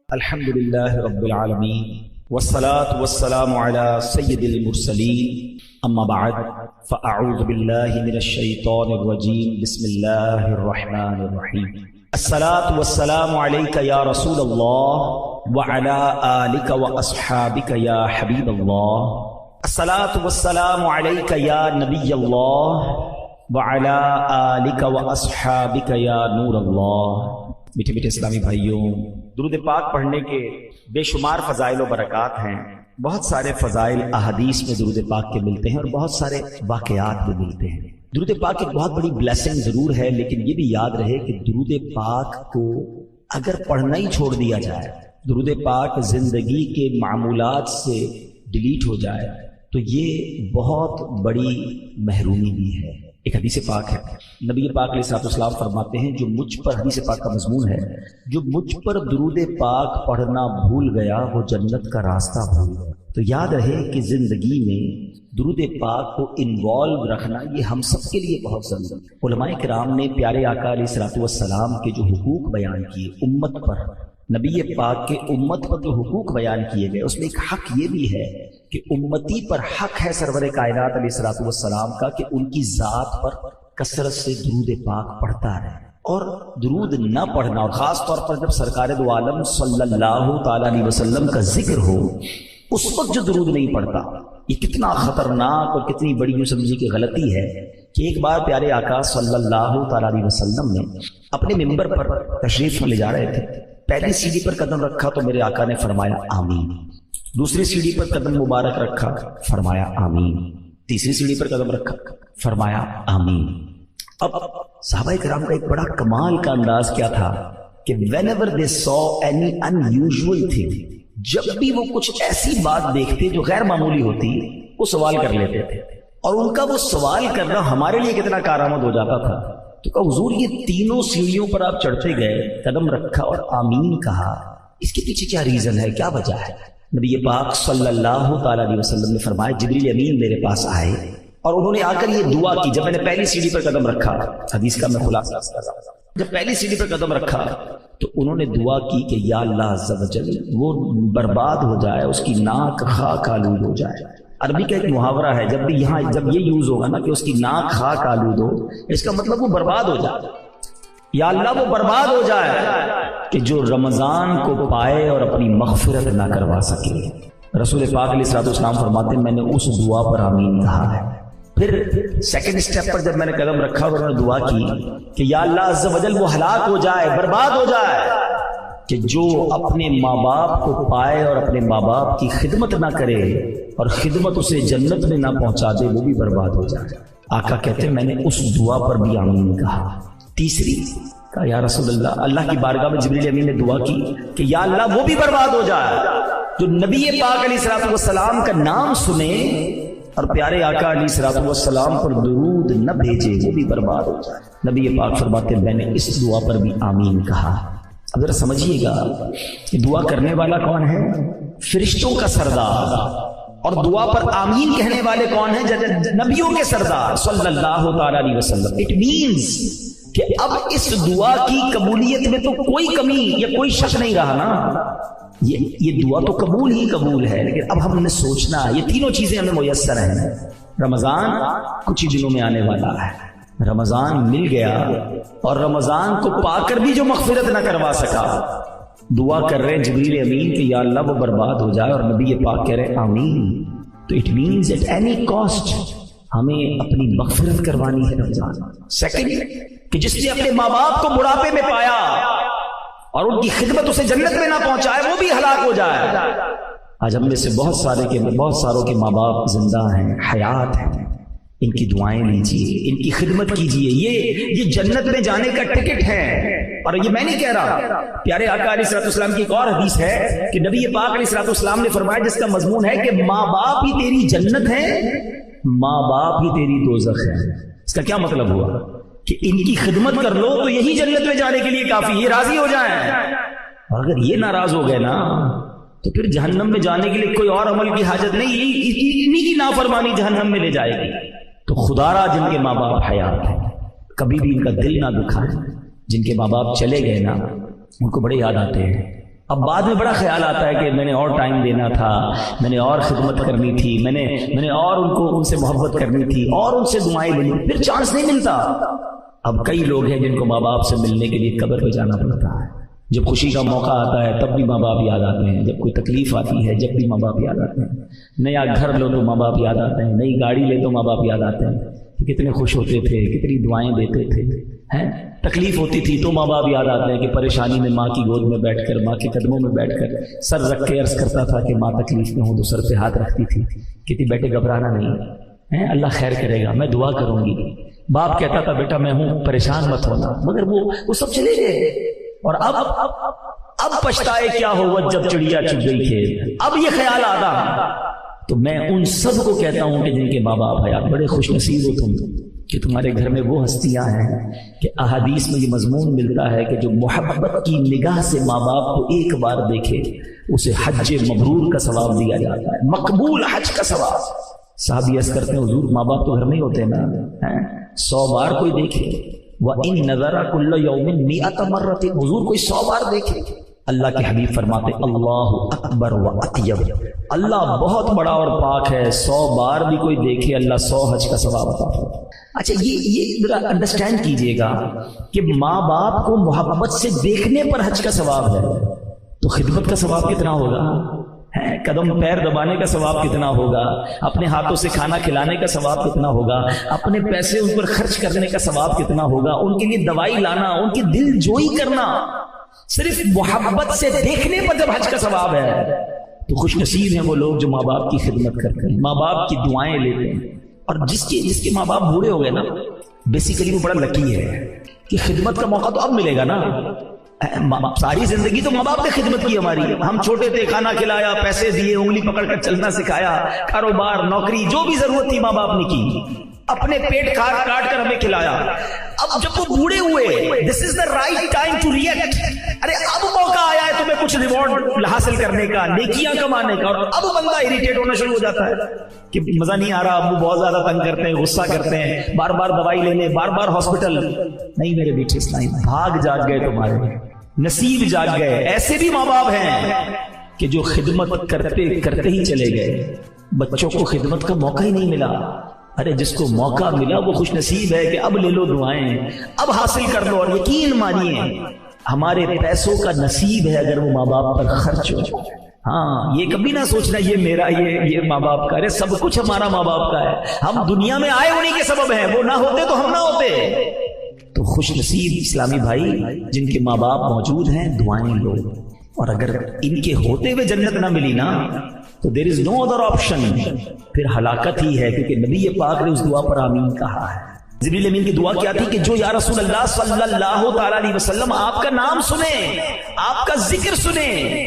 الحمدللہ رب العالمین والصلاة والسلام علی سید المرسلین اما بعد فاعوذ باللہ من الشیطان الرجیم بسم اللہ الرحمن الرحیم الصلاة والسلام علیک یا رسول اللہ وعلی آلک واصحابک یا حبیب اللہ الصلاة والسلام علیک یا نبی اللہ وعلی آلک واصحابک یا نور اللہ۔ میٹھے میٹھے اسلامی بھائیوں، درود پاک پڑھنے کے بے شمار فضائل و برکات ہیں۔ بہت سارے فضائل احادیث میں درود پاک کے ملتے ہیں اور بہت سارے واقعات بھی ملتے ہیں۔ درود پاک ایک بہت بڑی بلیسنگ ضرور ہے، لیکن یہ بھی یاد رہے کہ درود پاک کو اگر پڑھنا ہی چھوڑ دیا جائے، درود پاک زندگی کے معمولات سے ڈیلیٹ ہو جائے تو یہ بہت بڑی محرومی بھی ہے۔ ایک حدیث پاک ہے، نبی پاک علیہ السلام فرماتے ہیں، جو مجھ پر، حدیث پاک کا مضمون ہے، جو مجھ پر درود پاک پڑھنا بھول گیا وہ جنت کا راستہ بھول گیا۔ تو یاد رہے کہ زندگی میں درود پاک کو انوالو رکھنا یہ ہم سب کے لیے بہت ضروری ہے۔ علماء کرام نے پیارے آقا علیہ السلام کے جو حقوق بیان کیے امت پر، نبی پاک کے امت پر جو حقوق بیان کیے گئے، اس میں ایک حق یہ بھی ہے کہ امتی پر حق ہے سرور کائنات علیہ السلام کا کہ ان کی ذات پر کثرت سے درود پاک پڑھتا رہے، اور درود نہ پڑھنا، اور خاص طور پر جب سرکار دو عالم صلی اللہ تعالی علیہ وسلم کا ذکر ہو اس وقت جو درود نہیں پڑھتا، یہ کتنا خطرناک اور کتنی بڑی یوں سمجھیے کہ غلطی ہے کہ ایک بار پیارے آقا صلی اللہ تعالی علیہ وسلم نے اپنے ممبر پر تشریف لے جا رہے تھے، پہلی سیڑھی پر قدم رکھا تو میرے آقا نے فرمایا آمین، دوسری سیڑھی پر قدم مبارک رکھا فرمایا آمین، تیسری سیڑھی پر قدم رکھا فرمایا آمین۔ اب صحابہ کرام کا ایک بڑا کمال کا انداز کیا تھا کہ whenever they saw any unusual thing، جب بھی وہ کچھ ایسی بات دیکھتے جو غیر معمولی ہوتی وہ سوال کر لیتے تھے، اور ان کا وہ سوال کرنا ہمارے لیے کتنا کارآمد ہو جاتا تھا۔ تو کہا حضور یہ تینوں سیڑھیوں پر آپ چڑھتے گئے، قدم رکھا اور آمین کہا، اس کے پیچھے کیا ریزن ہے، کیا وجہ ہے؟ نبی پاک صلی اللہ تعالی علیہ وسلم نے فرمایا جبریل امین میرے پاس آئے اور انہوں نے آ کر یہ دعا کی۔ جب میں نے پہلی سیڑھی پر قدم رکھا، حدیث کا میں خلاصہ کر رہا ہوں، جب پہلی سیڑھی پر قدم رکھا تو انہوں نے دعا کی کہ یا اللہ عز و جل وہ برباد ہو جائے، اس کی ناک خاک آلود ہو جائے۔ عربی کا ایک محاورہ ہے، جب بھی یہاں جب یہ یوز ہوگا نا کہ اس کی ناک خاک آلود ہو، اس کا مطلب وہ برباد ہو جائے، یا اللہ وہ برباد ہو جائے کہ جو رمضان کو پائے اور اپنی مغفرت نہ کروا سکے۔ رسول پاک علیہ السلام فرماتے ہیں میں نے اس دعا پر آمین کہا ہے۔ پھر سیکنڈ سٹیپ پر جب میں نے قدم رکھا اور انہوں نے دعا کی کہ یا اللہ عز و جل وہ ہلاک ہو جائے، برباد ہو جائے کہ جو اپنے ماں باپ کو پائے اور اپنے ماں باپ کی خدمت نہ کرے اور خدمت اسے جنت میں نہ پہنچا دے وہ بھی برباد ہو جائے۔ آقا کہتے ہیں میں نے اس دعا پر بھی آمین کہا۔ تیسری کہا یا رسول اللہ، اللہ کی بارگاہ میں جبریل امین نے دعا کی کہ یا اللہ وہ بھی برباد ہو جائے جو نبی پاک علیہ السلام کا نام سنے اور پیارے آقا علیہ السلام پر درود نہ بھیجے وہ بھی برباد ہو جائے۔ نبی پاک فرماتے ہیں میں نے اس دعا پر بھی آمین کہا۔ اب ذرا سمجھیے گا کہ دعا کرنے والا کون ہے؟ فرشتوں کا سردار، اور دعا پر آمین کہنے والے کون ہیں؟ نبیوں کے سردار صلی اللہ تعالی علیہ وسلم۔ اٹ مینز کہ اب اس دعا کی قبولیت میں تو کوئی کمی یا کوئی شک نہیں رہا نا، یہ دعا تو قبول ہی قبول ہے، لیکن اب ہم نے سوچنا یہ تینوں چیزیں ہمیں میسر ہیں۔ رمضان کچھ ہی دنوں میں آنے والا ہے، رمضان مل گیا اور رمضان کو پا کر بھی جو مغفرت نہ کروا سکا، دعا کر رہے ہیں جبریل امین کہ یا اللہ وہ برباد ہو جائے، اور نبی پاک کہہ رہے آمین۔ تو it means at any cost ہمیں اپنی مغفرت کروانی ہے رمضان۔ سیکنڈ کہ جس نے اپنے ماں باپ کو بڑھاپے میں پایا اور ان کی خدمت اسے جنت میں نہ پہنچائے وہ بھی ہلاک ہو جائے۔ آج ہم میں سے بہت ساروں کے ماں باپ زندہ ہیں، حیات ہیں، ان کی دعائیں لیجیے، ان کی خدمت کیجیے، یہ جنت میں جانے کا ٹکٹ ہے۔ اور یہ میں نہیں کہہ رہا، پیارے آقا علیہ السلام کی ایک اور حدیث ہے کہ نبی پاک علیہ السلام نے فرمایا جس کا مضمون ہے کہ ماں باپ ہی تیری جنت ہے، ماں باپ ہی تیری دوزخ ہے۔ اس کا کیا مطلب ہوا کہ ان کی خدمت کر لو تو یہی جنت میں جانے کے لیے کافی، یہ راضی ہو جائیں، اور اگر یہ ناراض ہو گئے نا تو پھر جہنم میں جانے کے لیے کوئی اور عمل کی حاجت نہیں، انہی کی نافرمانی جہنم میں لے جائے گی۔ تو خدا را جن کے ماں باپ حیات ہیں کبھی بھی ان کا دل نہ دکھائیں، جن کے ماں باپ چلے گئے نا ان کو بڑے یاد آتے ہیں، اب بعد میں بڑا خیال آتا ہے کہ میں نے اور ٹائم دینا تھا، میں نے اور خدمت کرنی تھی، میں نے اور ان سے محبت کرنی تھی اور ان سے دعائیں لینی، پھر چانس نہیں ملتا۔ اب کئی لوگ ہیں جن کو ماں باپ سے ملنے کے لیے قبر پہ جانا پڑتا ہے، جب خوشی کا موقع آتا ہے تب بھی ماں باپ یاد آتے ہیں، جب کوئی تکلیف آتی ہے جب بھی ماں باپ یاد آتے ہیں، نیا گھر لو تو ماں باپ یاد آتے ہیں، نئی گاڑی لے تو ماں باپ یاد آتے ہیں، کتنے خوش ہوتے تھے، کتنی دعائیں دیتے تھے، ہیں تکلیف ہوتی تھی تو ماں باپ یاد آتے ہیں کہ پریشانی میں ماں کی گود میں بیٹھ کر، ماں کے قدموں میں بیٹھ کر سر رکھ کے عرض کرتا تھا کہ ماں تکلیف میں ہوں تو سر پہ ہاتھ رکھتی تھی، کہتی بیٹے گھبرانا نہیں ہے، اللہ خیر کرے گا، میں دعا کروں گی۔ باپ کہتا تھا بیٹا میں ہوں، پریشان مت ہونا، مگر وہ سب چلے گئے، اور اب پچھتائے کیا ہوا جب چڑیا چگ گئی کھیت۔ اب یہ خیال آتا تو میں ان سب کو کہتا ہوں کہ جن کے ماں باپ حیات، بڑے خوش نصیب ہو تم کہ تمہارے گھر میں وہ ہستیاں ہیں کہ احادیث میں یہ مضمون ملتا ہے کہ جو محبت کی نگاہ سے ماں باپ کو ایک بار دیکھے اسے حج مبرور کا ثواب دیا جاتا ہے، مقبول حج کا ثواب۔ صحابی عرض کرتے ہیں حضور ماں باپ تو گھر میں ہی ہوتے ہیں نا، 100 بار کوئی دیکھے، وَإِن نَظَرَ كُلَّ يَوْمٍ 100 مرة، حضور کوئی 100 بار دیکھے۔ اللہ کے حبیب فرماتے اللہ اکبر و اطیب، اللہ بہت بڑا اور پاک ہے، 100 بار بھی کوئی دیکھے اللہ 100 حج کا ثواب عطا فرماتا ہے۔ اچھا یہ ذرا انڈرسٹینڈ کیجئے گا کہ ماں باپ کو محبت سے دیکھنے پر حج کا ثواب ہے تو خدمت کا ثواب کتنا ہوگا، قدم پیر دبانے کا ثواب کتنا ہوگا، اپنے ہاتھوں سے کھانا کھلانے کا ثواب کتنا ہوگا، اپنے پیسے ان پر خرچ کرنے کا ثواب کتنا ہوگا، ان کے لیے دوائی لانا، ان کی دل جوئی کرنا، صرف محبت سے دیکھنے پر جب حج کا ثواب ہے تو خوش نصیب ہیں وہ لوگ جو ماں باپ کی خدمت کرتے ہیں، ماں باپ کی دعائیں لیتے ہیں۔ اور جس کے ماں باپ بوڑھے ہو گئے نا، بیسیکلی وہ بڑا لکی ہے کہ خدمت کا موقع تو اب ملے گا نا، ساری زندگی تو ماں باپ نے خدمت کی ہماری، ہم چھوٹے تھے کھانا کھلایا، پیسے دیے، انگلی پکڑ کر چلنا سکھایا، کاروبار نوکری جو بھی ضرورت تھی ماں باپ نے کی، اپنے پیٹ کاٹ کر ہمیں کھلایا۔ اب جب وہ بوڑھے ہوئے this is the right time to react, ارے اب موقع آیا ہے تمہیں کچھ ریوارڈ حاصل کرنے کا، نیکیاں کمانے کا، اور اب بندہ اریٹیٹ ہونا شروع ہو جاتا ہے کہ مزہ نہیں آ رہا، ابو بہت زیادہ تنگ کرتے ہیں، غصہ کرتے ہیں، بار بار دوائی لینے، بار بار ہاسپٹل۔ نہیں میرے بیٹے اسلامی بھاگ جاگ گئے، تمہارے نصیب جاگ گئے۔ ایسے بھی ماں باپ ہیں کہ جو خدمت کرتے کرتے ہی چلے گئے، بچوں کو خدمت کا موقع ہی نہیں ملا۔ ارے جس کو موقع ملا وہ خوش نصیب ہے کہ اب لے لو دعائیں، اب حاصل کر لو، اور یقین مانیے ہمارے پیسوں کا نصیب ہے اگر وہ ماں باپ پر خرچ ہو۔ ہاں یہ کبھی نہ سوچنا یہ میرا، یہ ماں باپ کا، ارے سب کچھ ہمارا ماں باپ کا ہے، ہم دنیا میں آئے انہی کے سبب ہیں، وہ نہ ہوتے تو ہم نہ ہوتے۔ تو خوش نصیب اسلامی بھائی جن کے ماں باپ موجود ہیں، دعائیں لو، اور اگر ان کے ہوتے ہوئے جنت نہ ملی نا تو دیر از نو ادر آپشن، پھر ہلاکت ہی ہے، کیونکہ نبی پاک نے اس دعا پر آمین کہا ہے۔ جبریل امین کی دعا کیا تھی کہ جو یا رسول اللہ صلی اللہ تعالی علیہ وسلم آپ کا نام سنیں، آپ کا ذکر سنیں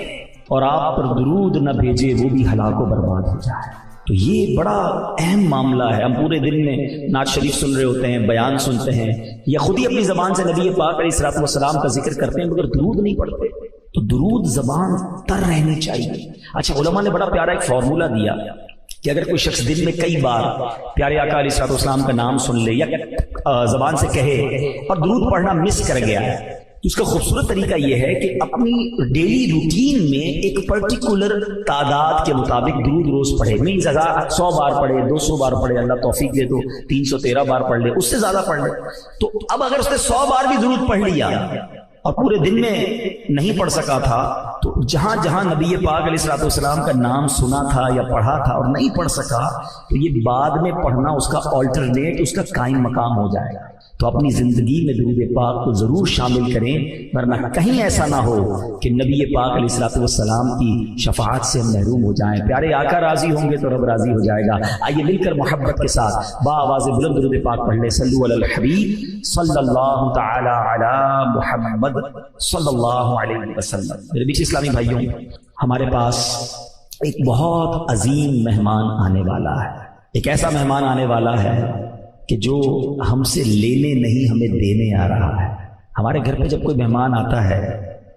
اور آپ پر درود نہ بھیجے وہ بھی ہلاک و برباد ہو جائے۔ تو یہ بڑا اہم معاملہ ہے۔ ہم پورے دن میں نعت شریف سن رہے ہوتے ہیں، بیان سنتے ہیں، یا خود ہی اپنی زبان سے نبی پاک علیہ الصلوۃ والسلام کا ذکر کرتے ہیں، مگر درود نہیں پڑھتے۔ تو درود زبان تر رہنی چاہیے۔ اچھا علماء نے بڑا پیارا ایک فارمولہ دیا کہ اگر کوئی شخص دن میں کئی بار پیارے آقا علیہ الصلوۃ والسلام کا نام سن لے یا زبان سے کہے اور درود پڑھنا مس کر گیا ہے، تو اس کا خوبصورت طریقہ یہ ہے کہ اپنی ڈیلی روٹین میں ایک پرٹیکولر تعداد کے مطابق درود روز پڑھے، مینز 100 بار پڑھے، 200 بار پڑھے، اللہ توفیق دے تو 313 بار پڑھ لے، اس سے زیادہ پڑھ لے۔ تو اب اگر اس نے 100 بار بھی درود پڑھ لیا اور پورے دن میں نہیں پڑھ سکا تھا، تو جہاں جہاں نبی پاک علیہ الصلوۃ والسلام کا نام سنا تھا یا پڑھا تھا اور نہیں پڑھ سکا، تو یہ بعد میں پڑھنا اس کا آلٹرنیٹ، اس کا قائم مقام ہو جائے گا۔ تو اپنی زندگی میں درود پاک کو ضرور شامل کریں، ورنہ کہیں ایسا نہ ہو کہ نبی پاک علیہ الصلوۃ والسلام کی شفاعت سے ہم محروم ہو جائیں۔ پیارے آقا راضی ہوں گے تو رب راضی ہو جائے گا۔ آئیے مل کر محبت کے ساتھ بآواز بلند درود پاک پڑھ لیں۔ صلو علی الحبیب صلی اللہ تعالی علی محمد صلی اللہ علیہ وسلم۔ میرے بیچ اسلامی بھائیوں، ہمارے پاس ایک بہت عظیم مہمان آنے والا ہے، ایک ایسا مہمان آنے والا ہے کہ جو ہم سے لینے نہیں ہمیں دینے آ رہا ہے۔ ہمارے گھر پہ جب کوئی مہمان آتا ہے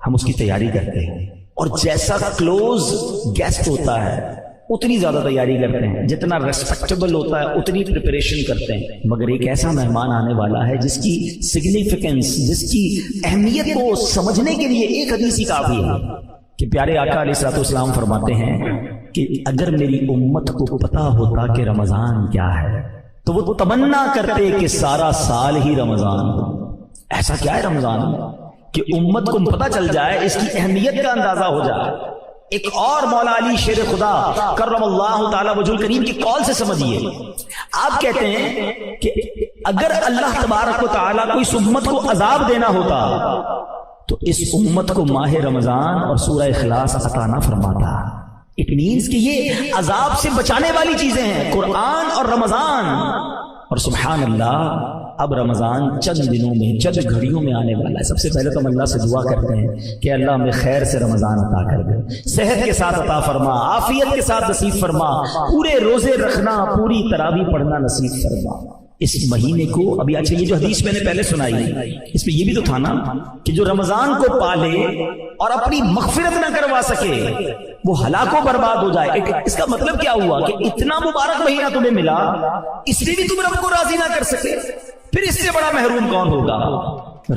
ہم اس کی تیاری کرتے ہیں، اور جیسا کلوز گیسٹ ہوتا ہے اتنی زیادہ تیاری کرتے ہیں، جتنا ریسپیکٹیبل ہوتا ہے اتنی پریپریشن کرتے ہیں۔ مگر ایک ایسا مہمان آنے والا ہے جس کی سگنیفیکنس، جس کی اہمیت کو سمجھنے کے لیے ایک حدیث ہی کافی ہے۔ کہ پیارے آقا علیہ الصلوۃ والسلام فرماتے ہیں کہ اگر میری امت کو پتا ہوتا کہ رمضان کیا ہے تو وہ تمنا کرتے کہ سارا سال ہی رمضان ہو۔ ایسا کیا ہے رمضان کہ امت کو پتا چل جائے، اس کی اہمیت کا اندازہ ہو جائے۔ ایک اور مولا علی شیر خدا کرم اللہ تعالی وجہ کریم کی قول سے سمجھیے، آپ کہتے ہیں کہ اگر اللہ تبارک و تعالی کو اس امت کو عذاب دینا ہوتا تو اس امت کو ماہ رمضان اور سورہ اخلاص عطا نہ فرماتا۔ اٹ مینز کہ یہ عذاب سے بچانے والی چیزیں ہیں، قرآن اور رمضان۔ اور سبحان اللہ، اب رمضان چند دنوں میں، چند گھڑیوں میں آنے والا ہے۔ سب سے پہلے تو ہم اللہ سے دعا کرتے ہیں کہ اللہ ہمیں خیر سے رمضان عطا کر دے، صحت کے ساتھ عطا فرما، عافیت کے ساتھ نصیب فرما، پورے روزے رکھنا، پوری تراویح پڑھنا نصیب فرما۔ اس مہینے کو ابھی، اچھا یہ جو حدیث میں نے پہلے سنائی اس میں یہ بھی تو تھا نا کہ جو رمضان کو پالے اور اپنی مغفرت نہ کروا سکے وہ ہلاک و برباد ہو جائے۔ اس کا مطلب کیا ہوا کہ اتنا مبارک مہینہ تمہیں ملا، اس لیے بھی تم رب کو راضی نہ کر سکے، پھر اس سے بڑا محروم کون ہوگا؟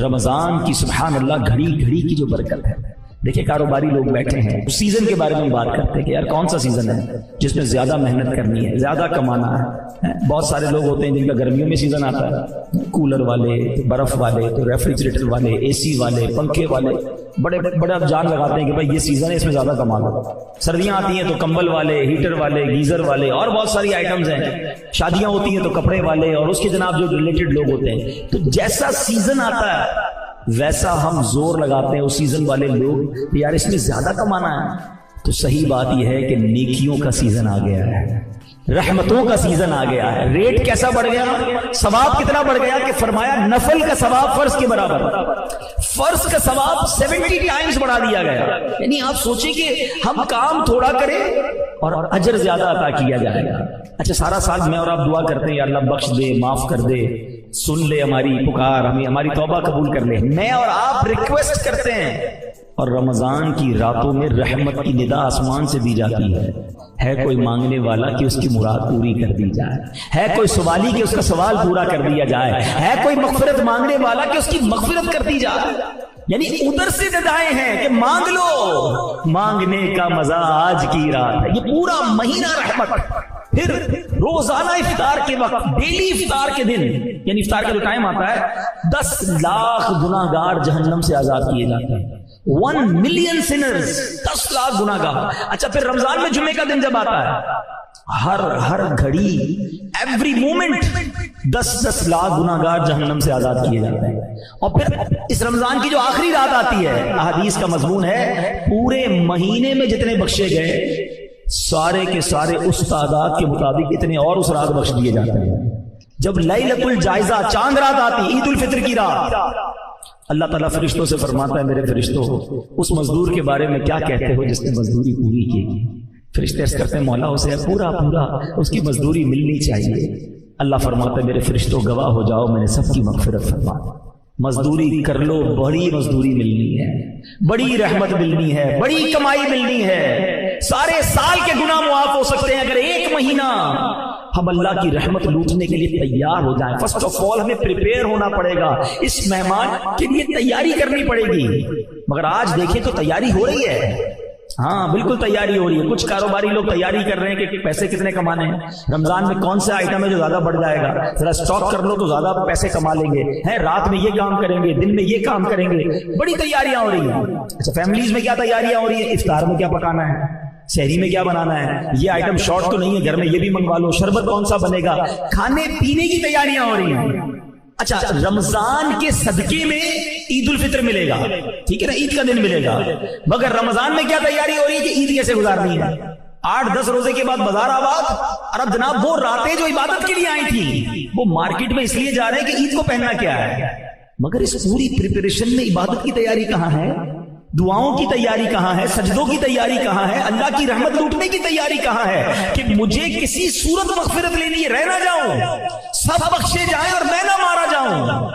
رمضان کی سبحان اللہ گھڑی گھڑی کی جو برکت ہے۔ دیکھیں کاروباری لوگ بیٹھے ہیں، اس سیزن کے بارے میں بات کرتے ہیں کہ یار کون سا سیزن ہے جس میں زیادہ محنت کرنی ہے، زیادہ کمانا ہے۔ بہت سارے لوگ ہوتے ہیں جن کا گرمیوں میں سیزن آتا ہے، کولر والے، تو برف والے، تو ریفریجریٹر والے، اے سی والے، پنکھے والے، بڑے اب جان لگاتے ہیں کہ بھائی یہ سیزن ہے، اس میں زیادہ کما لو۔ سردیاں آتی ہیں تو کمبل والے، ہیٹر والے، گیزر والے اور بہت ساری آئٹمز ہیں۔ شادیاں ہوتی ہیں تو کپڑے والے اور اس کے جناب جو ریلیٹڈ لوگ ہوتے ہیں۔ تو جیسا سیزن آتا ہے ویسا ہم زور لگاتے ہیں اس سیزن والے لوگ یار اس میں زیادہ کمانا ہے۔ تو صحیح بات یہ ہے کہ نیکیوں کا سیزن آ گیا ہے، رحمتوں کا سیزن آ گیا ہے۔ ریٹ کیسا بڑھ گیا، ثواب کتنا بڑھ گیا کہ فرمایا نفل کا ثواب فرض کے برابر، فرض کا ثواب 70 ٹائمز بڑھا دیا گیا۔ یعنی آپ سوچیں کہ ہم کام تھوڑا کریں اور اجر زیادہ عطا کیا جائے گا۔ اچھا سارا سال میں اور آپ دعا کرتے ہیں یا اللہ بخش دے، معاف کر دے، سن لے ہماری پکار، ہمیں ہماری توبہ قبول کر لے، میں اور آپ ریکویسٹ کرتے ہیں۔ اور رمضان کی راتوں میں رحمت کی ندا آسمان سے دی جاتی ہے کوئی مانگنے والا کہ اس کی مراد پوری کر دی جائے، ہے کوئی سوالی کہ اس کا سوال پورا کر دیا جائے، ہے کوئی مغفرت مانگنے والا کہ اس کی مغفرت کر دی جائے۔ یعنی ادھر سے ندائیں ہیں کہ مانگ لو، مانگنے کا مزہ آج کی رات ہے۔ یہ پورا مہینہ رحمت۔ پھر روزانہ افطار کے وقت، ڈیلی افطار کے دن، یعنی افطار کا جو ٹائم آتا ہے 10 لاکھ گناہگار جہنم سے آزاد کیے جاتے ہیں۔ 1 ملین سنرز، 10 لاکھ گناہگار۔ اچھا پھر رمضان میں جمعے کا دن جب آتا ہے، ہر گھڑی، ایوری مومنٹ 10 لاکھ گناہگار جہنم سے آزاد کیے جاتے ہیں۔ اور پھر اس رمضان کی جو آخری رات آتی ہے، احادیث کا مضمون ہے پورے مہینے میں جتنے بخشے گئے سارے کے سارے اس تعداد کے مطابق اتنے اور اس رات بخش دیے جاتے ہیں۔ جب لیلۃ الجائزہ چاند رات آتی، عید الفطر کی رات، اللہ تعالیٰ فرشتوں سے فرماتا ہے میرے فرشتوں اس مزدور کے بارے میں کیا کہتے ہو جس نے مزدوری پوری کی؟ فرشتے عرض کرتے ہیں مولا اسے پورا اس کی مزدوری ملنی چاہیے۔ اللہ فرماتا ہے میرے فرشتوں گواہ ہو جاؤ میں نے سب کی مغفرت فرما، مزدوری کر لو، بڑی مزدوری ملنی ہے، بڑی رحمت ملنی ہے، بڑی کمائی ملنی ہے، سارے سال کے گناہ معاف ہو سکتے ہیں اگر ایک مہینہ ہم اللہ کی رحمت لوٹنے کے لیے تیار ہو جائیں۔ فرسٹ آف آل ہمیں پریپیئر ہونا پڑے گا، اس مہمان کے لیے تیاری کرنی پڑے گی۔ مگر آج دیکھیں تو تیاری ہو رہی ہے، ہاں بالکل تیاری ہو رہی ہے۔ کچھ کاروباری لوگ تیاری کر رہے ہیں کہ پیسے کتنے کمانے ہیں، رمضان میں کون سے آئٹم ہے جو زیادہ بڑھ جائے گا، ذرا اسٹاک کر لو تو زیادہ پیسے کما لیں گے، ہیں رات میں یہ کام کریں گے، دن میں یہ کام کریں گے، بڑی تیاریاں ہو رہی ہیں۔ اچھا فیملیز میں کیا تیاریاں ہو رہی ہیں، افطار میں کیا پکانا ہے، شہری میں کیا بنانا ہے، یہ آئٹم شارٹ تو نہیں ہے گھر میں، یہ بھی منگوا لو، شربت کون سا بنے گا، کھانے پینے کی تیاریاں ہو رہی ہیں۔ اچھا رمضان کے صدقے میں عید الفطر ملے گا، ٹھیک ہے نا، عید کا دن ملے گا، مگر رمضان میں کیا تیاری ہو رہی ہے کہ عید کیسے گزارنی ہے۔ 8-10 روزے کے بعد بازار آباد، اور اب جناب وہ راتیں جو عبادت کے لیے آئی تھی وہ مارکیٹ میں اس لیے جا رہے ہیں کہ عید کو پہننا کیا ہے، مگر اس پوری پریپریشن میں عبادت کی تیاری کہاں ہے، دعاؤں کی تیاری کہاں ہے، سجدوں کی تیاری کہاں ہے، اللہ کی رحمت لوٹنے کی تیاری کہاں ہے کہ مجھے کسی صورت مغفرت لینی ہے، رہ نہ جاؤں، سب بخشے جائیں اور میں نہ مارا جاؤں۔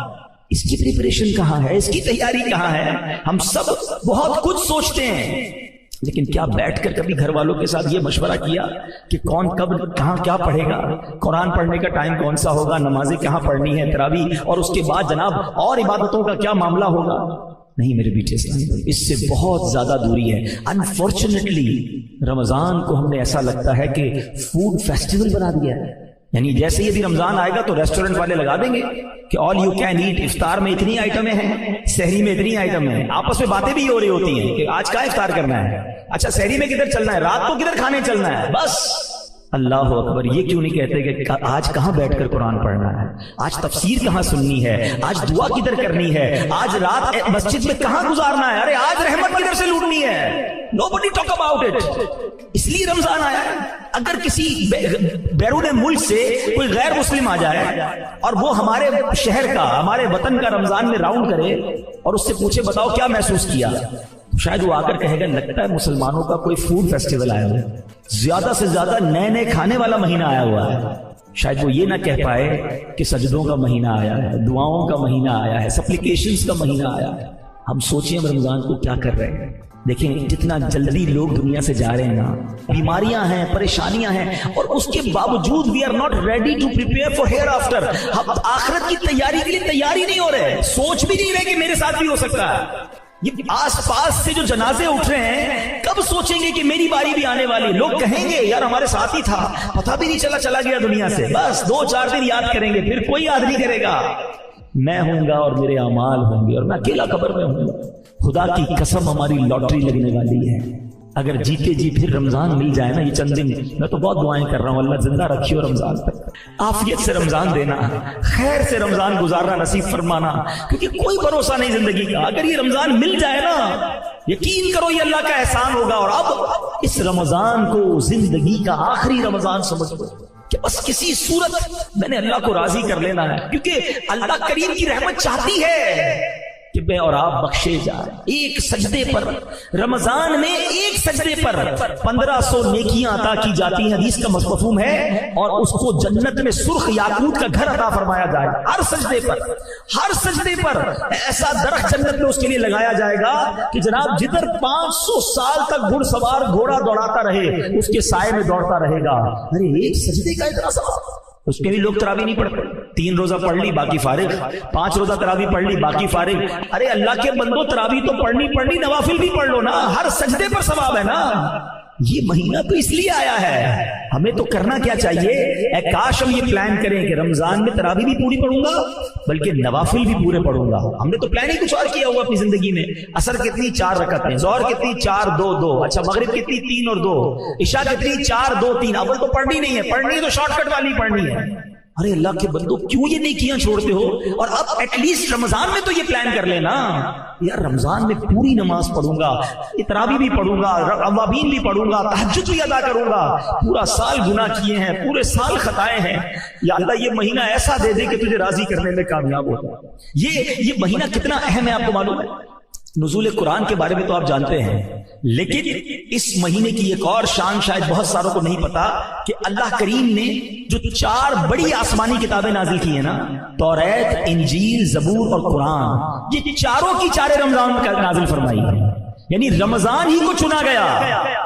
اس کی پریپریشن کہاں ہے، اس کی تیاری کہاں ہے؟ ہم سب بہت کچھ سوچتے ہیں لیکن کیا بیٹھ کر کبھی گھر والوں کے ساتھ یہ مشورہ کیا کہ کون کب کہاں کیا پڑھے گا، قرآن پڑھنے کا ٹائم کون سا ہوگا، نمازیں کہاں پڑھنی ہے، تراویح، اور اس کے بعد جناب اور عبادتوں کا کیا معاملہ ہوگا؟ نہیں میرے بیٹے اسلامی بھائی، اس سے بہت زیادہ دوری ہے۔ انفارچونیٹلی رمضان کو ہم نے ایسا لگتا ہے کہ فوڈ فیسٹیول بنا دیا ہے، یعنی جیسے ہی بھی رمضان آئے گا تو ریسٹورنٹ والے لگا دیں گے کہ آل یو کین ایٹ، افطار میں اتنی آئٹمیں ہیں، سحری میں اتنی آئٹمیں ہیں، آپس میں باتیں بھی ہو رہی ہوتی ہیں کہ آج کہاں افطار کرنا ہے، اچھا سحری میں کدھر چلنا ہے، رات کو کدھر کھانے چلنا ہے، بس اللہ اکبر۔ یہ کیوں نہیں کہتے کہ آج کہاں بیٹھ کر قرآن پڑھنا ہے، آج تفسیر کہاں سننی ہے، آج دعا کدھر کرنی ہے، آج رات مسجد میں کہاں گزارنا ہے، ارے آج رحمت کدھر سے لوٹنی ہے، nobody talk about it۔ اس لیے رمضان آیا ہے۔ اگر کسی بیرون ملک سے کوئی غیر مسلم آ جائے اور وہ ہمارے شہر کا، ہمارے وطن کا رمضان میں راؤنڈ کرے اور اس سے پوچھے بتاؤ کیا محسوس کیا، شاید وہ آ کر کہے گا لگتا ہے مسلمانوں کا کوئی فوڈ فیسٹیول آیا ہوا ہے، زیادہ سے زیادہ نئے نئے کھانے والا مہینہ آیا ہوا ہے۔ شاید وہ یہ نہ کہہ پائے کہ سجدوں کا مہینہ آیا ہے، دعاؤں کا مہینہ آیا ہے، سپلیکیشنز کا مہینہ آیا ہے۔ ہم سوچیں ہم رمضان کو کیا کر رہے ہیں۔ دیکھیں جتنا جلدی لوگ دنیا سے جا رہے ہیں نا، بیماریاں ہیں، پریشانیاں ہیں، اور اس کے باوجود we are not ready to prepare for hereafter. ہم آخرت کی تیاری کے لیے تیار ہی نہیں ہو رہے، سوچ بھی نہیں رہے کہ میرے ساتھ بھی ہو سکتا ہے۔ یہ آس پاس سے جو جنازے اٹھ رہے ہیں، کب سوچیں گے کہ میری باری بھی آنے والی؟ لوگ کہیں گے یار ہمارے ساتھ ہی تھا، پتہ بھی نہیں چلا گیا دنیا سے، بس 2-4 دن یاد کریں گے، پھر کوئی یاد نہیں کرے گا۔ میں ہوں گا اور میرے اعمال ہوں گے اور میں اکیلا قبر میں ہوں گا۔ خدا کی قسم ہماری لاٹری لگنے والی ہے۔ اگر جیتے جی پھر رمضان مل جائے نا یہ چند دن، میں تو بہت دعائیں کر رہا ہوں اللہ زندہ رکھیے اور رمضان تک عافیت سے رمضان دینا، خیر سے رمضان گزارنا نصیب فرمانا، کیونکہ کوئی بھروسہ نہیں زندگی کا۔ اگر یہ رمضان مل جائے نا، یقین کرو یہ اللہ کا احسان ہوگا۔ اور اب اس رمضان کو زندگی کا آخری رمضان سمجھ لو کہ بس کسی صورت میں نے اللہ کو راضی کر لینا ہے، کیونکہ اللہ کریم کی رحمت چاہتی ہے کہ میں اور آپ بخشے جائیں۔ ایک سجدے پر رمضان میں، ایک سجدے پر 1500 نیکیاں عطا کی جاتی ہیں، حدیث کا مفہوم ہے، اور اس کو جنت میں سرخ یاقوت کا گھر عطا فرمایا جائے گا۔ ہر سجدے پر، ہر سجدے پر ایسا درخت جنت میں اس کے لیے لگایا جائے گا کہ جناب جدھر 500 سال تک گھڑ سوار گھوڑا دوڑاتا رہے اس کے سائے میں دوڑتا رہے گا۔ ارے ایک سجدے کا اتنا ثواب۔ اس میں بھی لوگ تراویح نہیں پڑھتے، 3 روزہ پڑھ لی باقی فارغ، 5 روزہ تراویح پڑھ لی باقی فارغ۔ ارے اللہ کے بندو تراویح تو پڑھنی، نوافل بھی پڑھ لو نا، ہر سجدے پر ثواب ہے نا۔ یہ مہینہ تو اس لیے آیا ہے، ہمیں تو کرنا کیا چاہیے؟ اے کاش ہم یہ پلان کریں کہ رمضان میں تراویح بھی پوری پڑھوں گا بلکہ نوافل بھی پورے پڑھوں گا۔ ہم نے تو پلان ہی کچھ اور کیا ہوا اپنی زندگی میں۔ عصر کتنی؟ 4 رکعتیں، ظہر کتنی؟ 4 2 2، اچھا مغرب کتنی؟ 3 اور 2، عشاء کتنی؟ 4 2 3۔ اول تو پڑھنی نہیں ہے، پڑھنی ہے تو شارٹ کٹ والی پڑھنی ہے۔ ارے اللہ کے بندو کیوں یہ نیکیاں چھوڑتے ہو؟ اور اب ایٹ لیسٹ رمضان میں تو یہ پلان کر لینا یار رمضان میں پوری نماز پڑھوں گا، تراویح بھی پڑھوں گا، اوابین بھی پڑھوں گا، تہجد بھی ادا کروں گا۔ پورا سال گناہ کیے ہیں، پورے سال خطائے ہیں، یا اللہ یہ مہینہ ایسا دے دے کہ تجھے راضی کرنے میں کامیاب ہو جائے۔ یہ مہینہ کتنا اہم ہے آپ کو معلوم ہے؟ نزول قرآن کے بارے میں تو آپ جانتے ہیں، لیکن اس مہینے کی ایک اور شان شاید بہت ساروں کو نہیں پتا کہ اللہ کریم نے جو 4 بڑی آسمانی کتابیں نازل کی ہیں نا، توریت، انجیل، زبور اور قرآن، یہ چاروں کی چارے رمضان کا نازل فرمائی ہے، یعنی رمضان ہی کو چنا گیا۔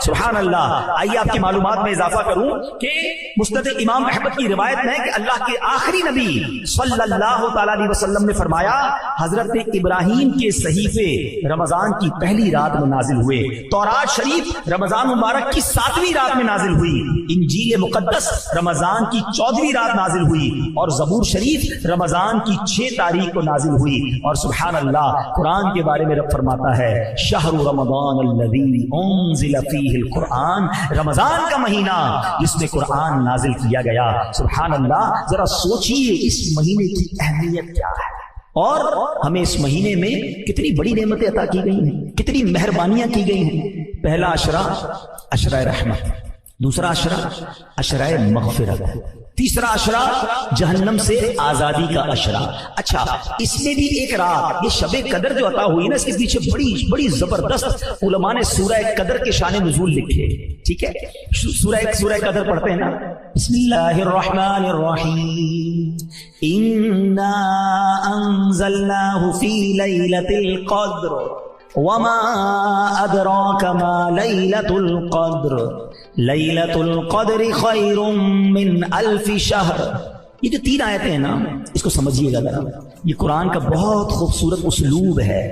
سبحان اللہ۔ آئیے آپ کی معلومات میں اضافہ کروں کہ مسند امام احمد کی روایت میں کہ اللہ کے آخری نبی صلی اللہ تعالی علیہ وسلم نے فرمایا حضرت ابراہیم کے صحیفے رمضان کی پہلی رات میں نازل ہوئے، تورات شریف رمضان مبارک کی 7ویں رات میں نازل ہوئی، انجیل مقدس رمضان کی 14ویں رات نازل ہوئی، اور زبور شریف رمضان کی 6 تاریخ کو نازل ہوئی۔ اور سبحان اللہ، قرآن کے بارے میں رب فرماتا ہے شہر رمضان الذی انزل فیہ القرآن، رمضان کا مہینہ جس میں قرآن نازل کیا گیا۔ سبحان اللہ، ذرا سوچئے اس مہینے کی اہمیت کیا ہے، اور ہمیں اس مہینے میں کتنی بڑی نعمتیں عطا کی گئی ہیں، کتنی مہربانیاں کی گئی ہیں۔ پہلا عشرہ عشرہ رحمت، دوسرا عشرہ عشرہ مغفرت، تیسرا عشرہ جہنم سے آزادی کا عشرہ۔ اچھا، اس میں بھی ایک رات، یہ شب قدر جو عطا ہوئی نا، اس کے پیچھے بڑی زبردست علماء نے سورہ قدر کے شان نزول لکھے، ٹھیک ہے؟ سورہ قدر پڑھتے ہیں نا، بسم اللہ الرحمن الرحیم، انا انزلناہ فی لیلۃ القدر وما ادراک ما لیلۃ القدر لیلۃ القدر خیر من 1000 شہر۔ یہ جو 3 آیتیں ہیں نا اس کو سمجھیے گا ذرا، یہ قرآن کا بہت خوبصورت اسلوب ہے،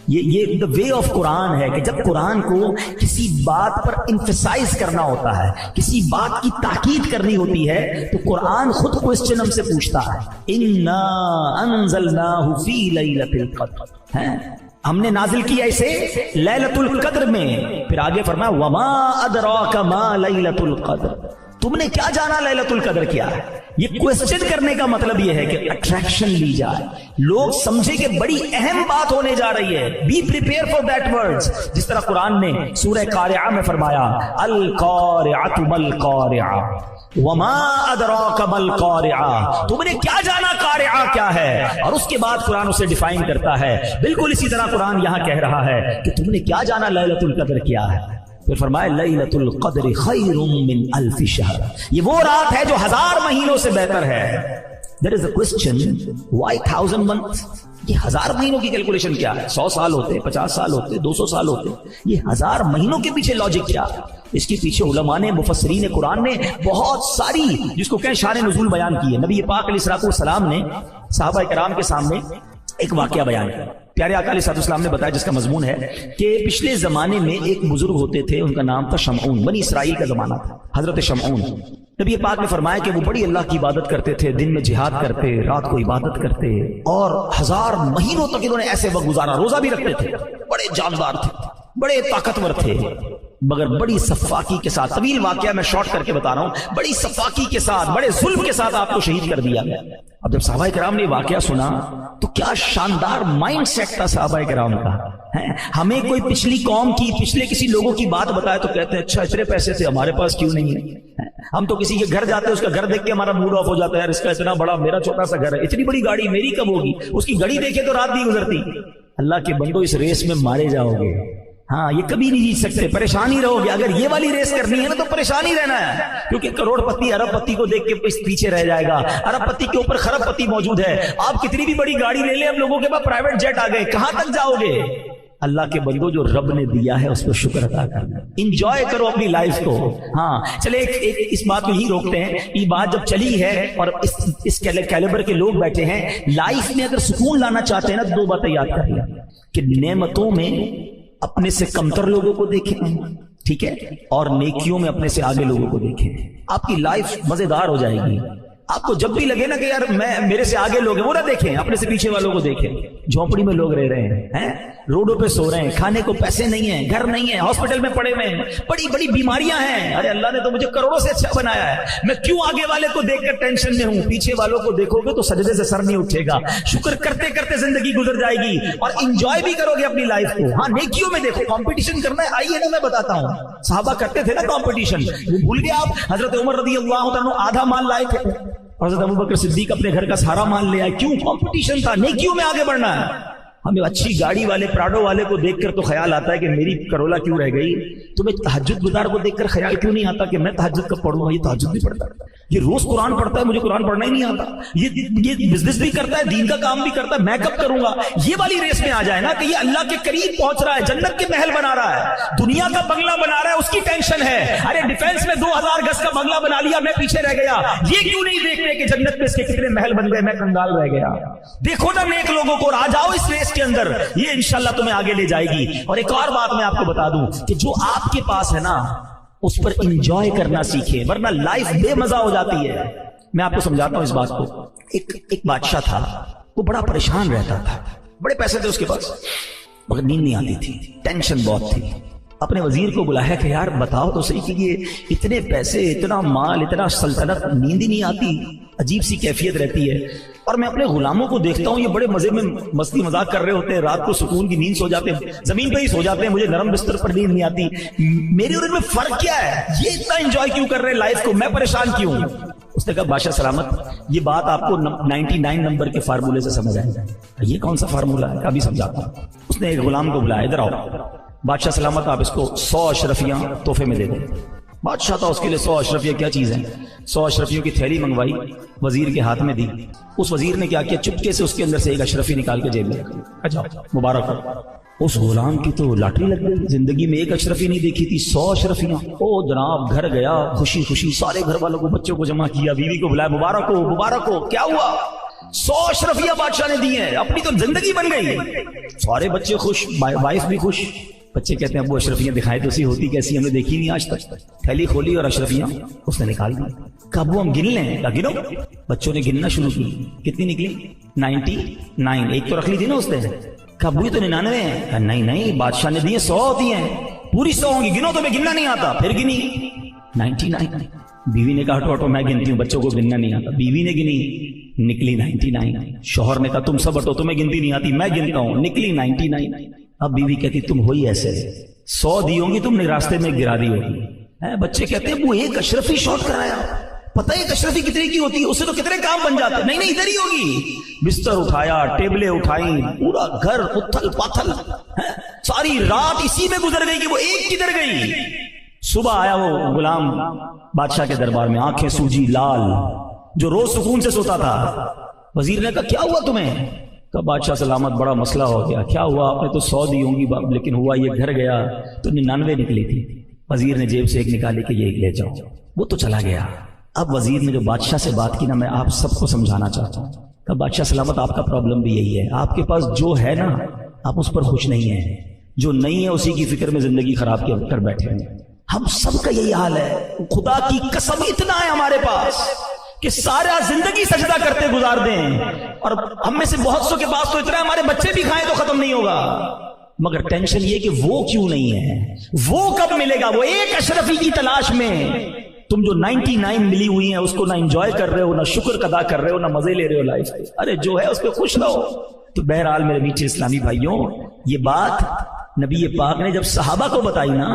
یہ the way of قرآن ہے کہ جب قرآن کو کسی بات پر emphasize کرنا ہوتا ہے، کسی بات کی تاکید کرنی ہوتی ہے، تو قرآن خود کوسچن ہم سے پوچھتا ہے اِنَّا أَنزَلْنَاهُ فِي لَيْلَةِ الْقَدْرِ، ہم نے نازل کیا اسے لیلۃ القدر میں، پھر آگے فرمایا وَمَا أَدْرَاكَ مَا لَيْلَةُ الْقَدْرِ، تم نے کیا جانا لیلۃ القدر کیا ہے؟ یہ کوسچن کرنے کا مطلب یہ ہے کہ اٹریکشن لی جائے، لوگ سمجھے کہ بڑی اہم بات ہونے جا رہی ہے، be prepare for that words, جس طرح قرآن نے سورہ قارعہ میں فرمایا القارعۃ ما القارعہ وما ادراک ما القارعہ، تم نے کیا جانا قارعہ کیا ہے، اور اس کے بعد قرآن اسے ڈیفائن کرتا ہے۔ بالکل اسی طرح قرآن یہاں کہہ رہا ہے کہ تم نے کیا جانا لیلۃ القدر کیا ہے، پھر فرمایا لیلۃ القدر خیر من الف شہر، یہ وہ رات ہے جو 1000 مہینوں سے بہتر ہے۔ There is a question, why 1000 months؟ یہ 1000 مہینوں کی کیلکولیشن کیا ہے؟ 100 سال ہوتے، 50 سال ہوتے، 200 سال ہوتے، یہ 1000 مہینوں کے پیچھے لاجک کیا ہے؟ اس کے پیچھے علماء نے، مفسرین قرآن نے بہت ساری جس کو کہیں شان نزول بیان کی ہے۔ نبی پاک علیہ الصلوۃ والسلام نے صحابہ کرام کے سامنے ایک واقعہ بیان کیا، پیارے آقا علیہ السلام نے بتایا، جس کا مضمون ہے کہ پچھلے زمانے میں ایک بزرگ ہوتے تھے، ان کا نام تھا شمعون، بنی اسرائیل کا زمانہ تھا، حضرت شمعون۔ نبی پاک نے فرمایا کہ وہ بڑی اللہ کی عبادت کرتے تھے، دن میں جہاد کرتے، رات کو عبادت کرتے، اور 1000 مہینوں تک انہوں نے ایسے وقت گزارا، روزہ بھی رکھتے تھے، بڑے جاندار تھے، بڑے طاقتور تھے، مگر بڑی صفاکی کے ساتھ، طویل واقعہ میں شارٹ کر کے بتا رہا ہوں، بڑی صفاکی کے ساتھ، بڑے ظلم کے ساتھ آپ کو شہید کر دیا گیا۔ اب جب صحابہ کرام نے واقعہ سنا تو کیا شاندار مائنڈ سیٹ تھا صحابہ کرام کا۔ ہمیں کوئی پچھلی قوم کی، پچھلے کسی لوگوں کی بات بتائے تو کہتے ہیں اچھا اتنے پیسے تھے ہمارے پاس کیوں نہیں ہے؟ ہم تو کسی کے گھر جاتے ہیں، اس کا گھر دیکھ کے ہمارا موڈ آف ہو جاتا ہے، یار اس کا اتنا بڑا، میرا چھوٹا سا گھر ہے، اتنی بڑی گاڑی میری کب ہوگی؟ اس کی گھڑی دیکھے تو رات نہیں گزرتی۔ اللہ کے بندو، اس ریس میں مارے جاؤ گے، ہاں یہ کبھی نہیں جیت سکتے، پریشان ہی رہو گے۔ اگر یہ والی ریس کرنی ہے نا تو پریشان ہی رہنا ہے، کیونکہ کروڑ پتی ارب پتی کو دیکھ کے پیچھے رہ جائے گا، ارب پتی کے اوپر خرب پتی موجود ہے۔ آپ کتنی بھی بڑی گاڑی لے لیں، ہم لوگوں کے پاس پرائیویٹ جیٹ آ گئے، کہاں تک جاؤ گے؟ اللہ کے بندو، جو رب نے دیا ہے اس پر شکر ادا کرنا، انجوائے کرو اپنی لائف کو۔ ہاں چلے اس بات کو ہی روکتے ہیں، یہ بات جب چلی ہے اور اس کیلیبر کے لوگ بیٹھے ہیں، لائف میں اگر سکون لانا چاہتے ہیں نا تو 2 باتیں یاد کر لیں کہ نعمتوں میں اپنے سے کمتر لوگوں کو دیکھیں، ٹھیک ہے، اور نیکیوں میں اپنے سے آگے لوگوں کو دیکھیں، آپ کی لائف مزیدار ہو جائے گی۔ آپ کو جب بھی لگے نا کہ یار میرے سے آگے لوگ ہیں، وہ نہ دیکھیں، اپنے سے پیچھے والوں کو دیکھیں۔ جھونپڑی میں لوگ رہ رہے ہیں، روڈوں پہ سو رہے ہیں، کھانے کو پیسے نہیں ہیں، گھر نہیں ہے، ہاسپٹل میں پڑے ہوئے ہیں، بڑی بڑی بیماریاں ہیں۔ ارے اللہ نے تو مجھے کروڑوں سے اچھا بنایا ہے، میں کیوں آگے والے کو دیکھ کر ٹینشن میں ہوں؟ پیچھے والوں کو دیکھو گے تو سجدے سے سر نہیں اٹھے گا، شکر کرتے کرتے زندگی گزر جائے گی، اور انجوائے بھی کرو گے اپنی لائف کو۔ ہاں نیکیوں میں دیکھو، کمپٹیشن کرنا ہے، آئیے نا میں بتاتا ہوں، صحابہ کرتے تھے نا کمپٹیشن، وہ بھول گئے آپ؟ حضرت عمر رضی اللہ عنہ آدھا مال لائے تھے، حضرت ابوبکر صدیق اپنے گھر کا سارا مال لے آئے، کیوں؟ کمپٹیشن تھا، نیکیوں میں آگے بڑھنا ہے۔ ہمیں اچھی گاڑی والے، پراڈو والے کو دیکھ کر تو خیال آتا ہے کہ میری کرولا کیوں رہ گئی؟ تمہیں تہجد گزار کو دیکھ کر خیال کیوں نہیں آتا کہ میں تہجد کب پڑھوں گا؟ یہ تہجد بھی پڑھتا ہے، یہ روز قرآن پڑھتا ہے، مجھے قرآن پڑھنا ہی نہیں آتا، یہ بزنس بھی کرتا ہے، دین کا کام بھی کرتا ہے، میں کب کروں گا؟ یہ والی ریس میں آ جائے نا کہ یہ اللہ کے قریب پہنچ رہا ہے، جنت کے محل بنا رہا ہے، دنیا کا بنگلہ بنا رہا ہے، اس کی ٹینشن ہے۔ ارے ڈیفینس میں 2000 گز کا بنگلہ بنا لیا، میں پیچھے رہ گیا، یہ کیوں نہیں دیکھتے کہ جنت میں اس کے کتنے محل بن گئے، میں کنگال رہ گیا؟ دیکھو نا نیک لوگوں کو، آ جاؤ اس ریس کے اندر، یہ انشاءاللہ تمہیں آگے لے جائے گی۔ اور ایک اور بات میں آپ کو بتا دوں کہ جو آپ کے پاس ہے نا اس پر انجوائے کرنا سیکھیں، ورنہ لائف بے مزہ ہو جاتی ہے۔ میں آپ کو سمجھاتا ہوں اس بات کو۔ ایک بادشاہ تھا، وہ بڑا پریشان رہتا تھا، بڑے پیسے تھے اس کے پاس، مگر نیند نہیں آتی تھی، ٹینشن بہت تھی۔ اپنے وزیر کو بلایا کہ یار بتاؤ تو صحیح کہ یہ اتنے پیسے، اتنا مال، اتنا سلطنت، نیند ہی نہیں آتی، عجیب سی کیفیت رہتی ہے، اور میں اپنے غلاموں کو دیکھتا ہوں یہ بڑے مزے میں مستی مذاق کر رہے ہوتے ہیں، رات کو سکون کی نیند سو جاتے ہیں، زمین پہ ہی سو جاتے ہیں، مجھے نرم بستر پر نیند نہیں آتی، میرے اور ان میں فرق کیا ہے؟ یہ اتنا انجوائے کیوں کر رہے ہیں لائف کو، میں پریشان کیوں ہوں؟ اس نے کہا بادشاہ سلامت، یہ بات آپ کو 99 نمبر کے فارمولے سے سمجھ آئے گا۔ یہ کون سا فارمولہ ہے؟ ابھی سمجھاتا ہوں۔ اس نے ایک غلام کو بلایا، ادھر آؤ بادشاہ سلامت، آپ اس کو 100 اشرفیاں تحفے میں دے دیں۔ بادشاہ تھا، اس کے لیے 100 اشرفیاں کیا چیز ہے؟ 100 اشرفیوں کی تھیلی منگوائی، وزیر کے ہاتھ میں دی۔ اس وزیر نے کیا کیا، چپکے سے اس کے اندر سے ایک اشرفی نکال کے جیب میں رکھ لی، اچھا مبارک ہو۔ اس غلام کی تو لاٹری لگ گئی، زندگی میں ایک اشرفی نہیں دیکھی تھی، 100 اشرفیاں۔ او جناب گھر گیا، خوشی خوشی سارے گھر والوں کو، بچوں کو جمع کیا، بیوی کو بلایا، مبارک ہو مبارک ہو، کیا ہوا؟ 100 اشرفیاں بادشاہ نے دی ہیں، اپنی تو زندگی بن گئی۔ سارے بچے خوش، وائف بھی خوش۔ بچے کہتے ہیں ابو اشرفیاں دکھائے تو سی ہوتی کیسی، ہم نے دیکھی نہیں آج تک۔ تھیلی کھولی اور اشرفیاں اس نے نکال دی۔ کہا ابو ہم گن لیں؟ کہا گنو۔ بچوں نے گننا شروع کی، کتنی نکلی؟ 99۔ ایک تو رکھ لی تھی نا اس نے۔ کہا ابو یہ تو 99 ہیں۔ کہا نہیں نہیں، بادشاہ نے دیے 100 ہوتی ہیں، پوری 100 ہوں گی، گنو تمہیں گننا نہیں آتا۔ پھر گنی 99۔ بیوی نے کہا ہٹو ہٹو میں گنتی ہوں، بچوں کو گننا نہیں آتا۔ بیوی نے گنی، نکلی 99۔ شوہر نے کہا تم سب ہٹو، تمہیں گنتی نہیں آتی، میں گنتا ہوں، نکلی 99۔ اب بیوی کہتی تم ہوئی ایسے، 100 دی ہوں گی تم نے، راستے میں گرا دی ہوگی۔ بچے کہتے ہیں وہ ایک اشرفی شارٹ کرایا، پتہ ہے ایک اشرفی کتنے کی ہوتی ہے، اس سے تو کتنے کام بن جاتے۔ نہیں نہیں ادھر ہی ہوگی۔ بستر اٹھایا، ٹیبلیں اٹھائیں، پورا گھر اتھل پاتھل، ساری رات اسی میں گزر گئی کہ وہ ایک کدھر گئی۔ صبح آیا وہ غلام بادشاہ کے دربار میں، آنکھیں سوجی لال، جو روز سکون سے سوتا تھا۔ وزیر نے کہا کیا ہوا تمہیں؟ کہا بادشاہ سلامت بڑا مسئلہ ہو گیا۔ کیا ہوا؟ آپ نے تو 100 دی ہوں گی لیکن ہوا یہ گھر گیا تو 99 نکلی تھی۔ وزیر نے جیب سے ایک نکالی کہ یہ لے جاؤ، وہ تو چلا گیا۔ اب وزیر نے جو بادشاہ سے بات کی نا، میں آپ سب کو سمجھانا چاہتا ہوں۔ کہا بادشاہ سلامت آپ کا پرابلم بھی یہی ہے، آپ کے پاس جو ہے نا آپ اس پر خوش نہیں ہیں، جو نہیں ہے اسی کی فکر میں زندگی خراب کر بیٹھے ہیں۔ ہم سب کا یہی حال ہے، خدا کی قسم اتنا ہے ہمارے پاس کہ سارا زندگی سجدہ کرتے گزار دیں، اور ہم میں سے بہت سو کے پاس تو اتنا ہے ہمارے بچے بھی کھائیں تو ختم نہیں ہوگا، مگر ٹینشن یہ کہ وہ کیوں نہیں ہے، وہ کب ملے گا؟ وہ ایک اشرفی کی تلاش میں تم جو 99 ملی ہوئی ہیں اس کو نہ انجوائے کر رہے ہو، نہ شکر ادا کر رہے ہو، نہ مزے لے رہے ہو لائف۔ ارے جو ہے اس پہ خوش رہو۔ تو بہرحال میرے میٹھے اسلامی بھائیوں، یہ بات نبی پاک نے جب صحابہ کو بتائی نا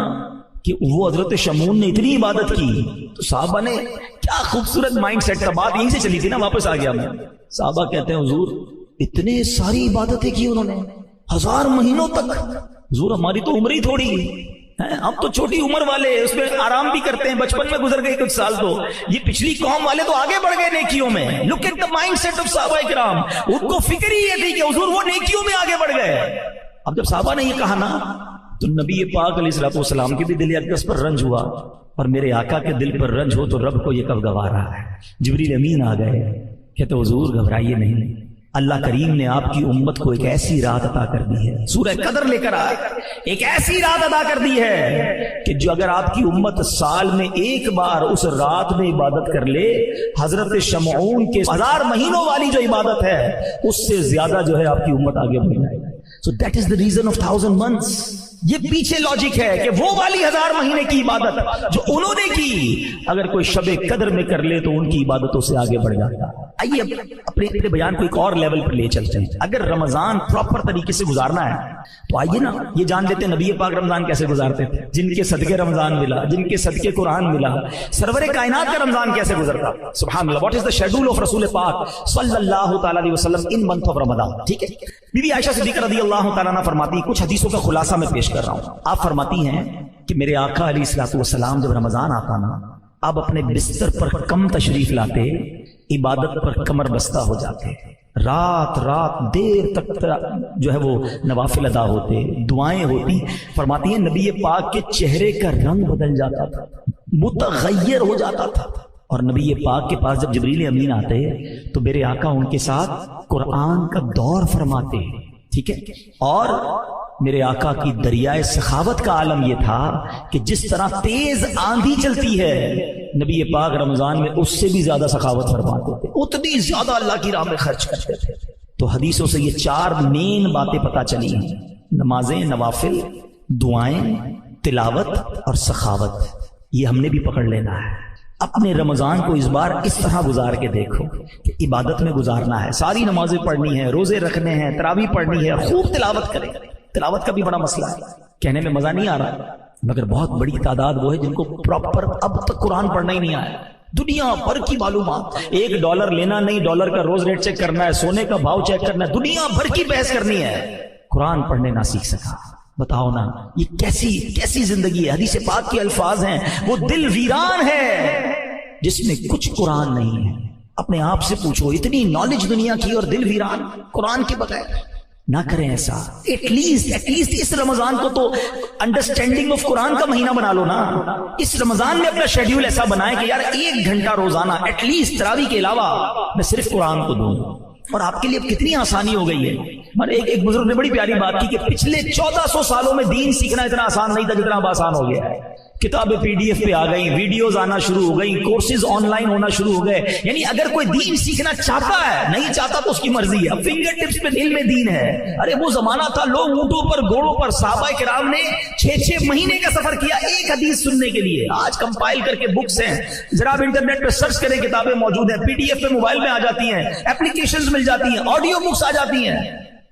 کہ وہ حضرت شمعون نے اتنی عبادت کی، تو صحابہ نے کیا خوبصورت مائنڈ سیٹ تھا، بات یہیں سے چلی تھی نا، واپس آ گیا میں۔ صحابہ کہتے ہیں حضور اتنے ساری عبادتیں کی انہوں نے 1000 مہینوں تک۔ حضور ہماری تو عمر ہی تھوڑی ہے، ہم تو چھوٹی عمر والے، اس میں آرام بھی کرتے ہیں، بچپن میں گزر گئے کچھ سال، تو یہ پچھلی قوم والے تو آگے بڑھ گئے نیکیوں میں۔ Look at the mindset of صحابہ کرام، ان کو فکر ہی یہ تھی کہ حضور وہ نیکیوں میں آگے بڑھ گئے۔ اب جب صحابہ نے یہ کہا نا تو نبی پاک علیہ الصلوۃ والسلام کی بھی دل اقدس پر رنج ہوا، اور میرے آقا کے دل پر رنج ہو تو رب کو یہ کب گوار رہا ہے۔ جبریل امین آ گئے، کہتے حضور گھبرائیے نہیں، اللہ کریم نے آپ کی امت کو ایک ایسی رات عطا کر دی ہے، سورہ قدر لے کر آئے، ایک ایسی رات عطا کر دی ہے کہ جو اگر آپ کی امت سال میں ایک بار اس رات میں عبادت کر لے، حضرت شمعون کے 1000 مہینوں والی جو عبادت ہے اس سے زیادہ جو ہے آپ کی امت آگے بڑھ جائے گی۔ So that is the reason of 1000 months۔ یہ پیچھے لاجک ہے کہ وہ والی 1000 مہینے کی عبادت جو انہوں نے کی، اگر کوئی شب قدر میں کر لے تو ان کی عبادتوں سے آگے بڑھ جاتا ہے۔ آئیے اپنے بیان کو ایک اور لیول پر لے چلتے ہیں۔ اگر رمضان پراپر طریقے سے گزارنا ہے تو آئیے نا یہ جان لیتے ہیں نبی پاک رمضان کیسے گزارتے تھے، جن کے صدقے رمضان ملا، جن کے صدقے قرآن ملا، سرور کائنات کا رمضان کیسے گزرتا۔ سبحان اللہ، what is the schedule of رسول پاک صلی اللہ تعالی علیہ وسلم ان منتھ آف رمضان۔ ٹھیک ہے، بی بی عائشہ صدیقہ رضی اللہ تعالیٰ عنہ فرماتی، کچھ حدیثوں کا خلاصہ میں پیش کر رہا ہوں۔ آپ فرماتی ہیں کہ میرے آقا علیہ الصلوۃ والسلام جب رمضان آتا نا، آپ اپنے بستر پر کم تشریف لاتے، عبادت پر کمر بستہ ہو جاتے، رات دیر تک جو ہے وہ نوافل ادا ہوتے، دعائیں ہوتی۔ فرماتی ہیں نبی پاک کے چہرے کا رنگ بدل جاتا تھا، متغیر ہو جاتا تھا، اور نبی پاک کے پاس جب جبریل امین آتے تو میرے آقا ان کے ساتھ قرآن کا دور فرماتے، ٹھیک ہے۔ اور میرے آقا کی دریائے سخاوت کا عالم یہ تھا کہ جس طرح تیز آندھی چلتی ہے، نبی پاک رمضان میں اس سے بھی زیادہ سخاوت فرماتے تھے، اتنی زیادہ اللہ کی راہ میں خرچ کرتے تھے۔ تو حدیثوں سے یہ 4 مین باتیں پتہ چلی ہیں، نمازیں، نوافل، دعائیں، تلاوت اور سخاوت۔ یہ ہم نے بھی پکڑ لینا ہے۔ اپنے رمضان کو اس بار اس طرح گزار کے دیکھو کہ عبادت میں گزارنا ہے، ساری نمازیں پڑھنی ہے، روزے رکھنے ہیں، تراویح پڑھنی ہے، خوب تلاوت کریں۔ تلاوت کا بھی بڑا مسئلہ ہے، کہنے میں مزہ نہیں آ رہا، مگر بہت بڑی تعداد وہ ہے جن کو پراپر اب تک قرآن پڑھنا ہی نہیں آیا۔ دنیا بھر کی معلومات، $1 لینا نہیں، ڈالر کا روز ریٹ چیک کرنا ہے، سونے کا بھاؤ چیک کرنا ہے، دنیا بھر کی بحث کرنی ہے، قرآن پڑھنے نہ سیکھ سکا۔ بتاؤ نا یہ کیسی زندگی ہے۔ حدیث پاک کے الفاظ ہیں، وہ دل ویران ہے جس میں کچھ قرآن نہیں ہے۔ اپنے آپ سے پوچھو، اتنی نالج دنیا کی اور دل ویران قرآن کے بغیر۔ نہ کریں ایسا. ایٹ لیسٹ اس رمضان کو تو انڈرسٹینڈنگ آف قرآن کا مہینہ بنا لو نا. اس رمضان میں اپنا شیڈیول ایسا بنائیں کہ یار 1 گھنٹہ روزانہ ایٹ لیسٹ تراویح کے علاوہ میں صرف قرآن کو دوں. اور آپ کے لیے کتنی آسانی ہو گئی ہے. ایک بزرگ نے بڑی پیاری بات کی کہ پچھلے 1400 سالوں میں دین سیکھنا اتنا آسان نہیں تھا جتنا اب آسان ہو گیا ہے. کتابیں PDF پہ آ گئی, ویڈیوز آنا شروع ہو گئی, کورسز آن لائن ہونا شروع ہو گئے. یعنی اگر کوئی دین سیکھنا چاہتا ہے, نہیں چاہتا تو اس کی مرضی ہے. اب فنگر ٹپس پہ دل میں دین ہے. ارے وہ زمانہ تھا لوگ اونٹوں پر گھوڑوں پر, صحابہ کرام نے 6 مہینے کا سفر کیا ایک حدیث سننے کے لیے. آج کمپائل کر کے بکس ہیں, ذرا آپ انٹرنیٹ پہ سرچ کریں, کتابیں موجود ہیں, PDF پہ موبائل میں آ جاتی ہیں, ایپلیکیشنز مل جاتی ہیں, آڈیو بکس آ جاتی ہیں.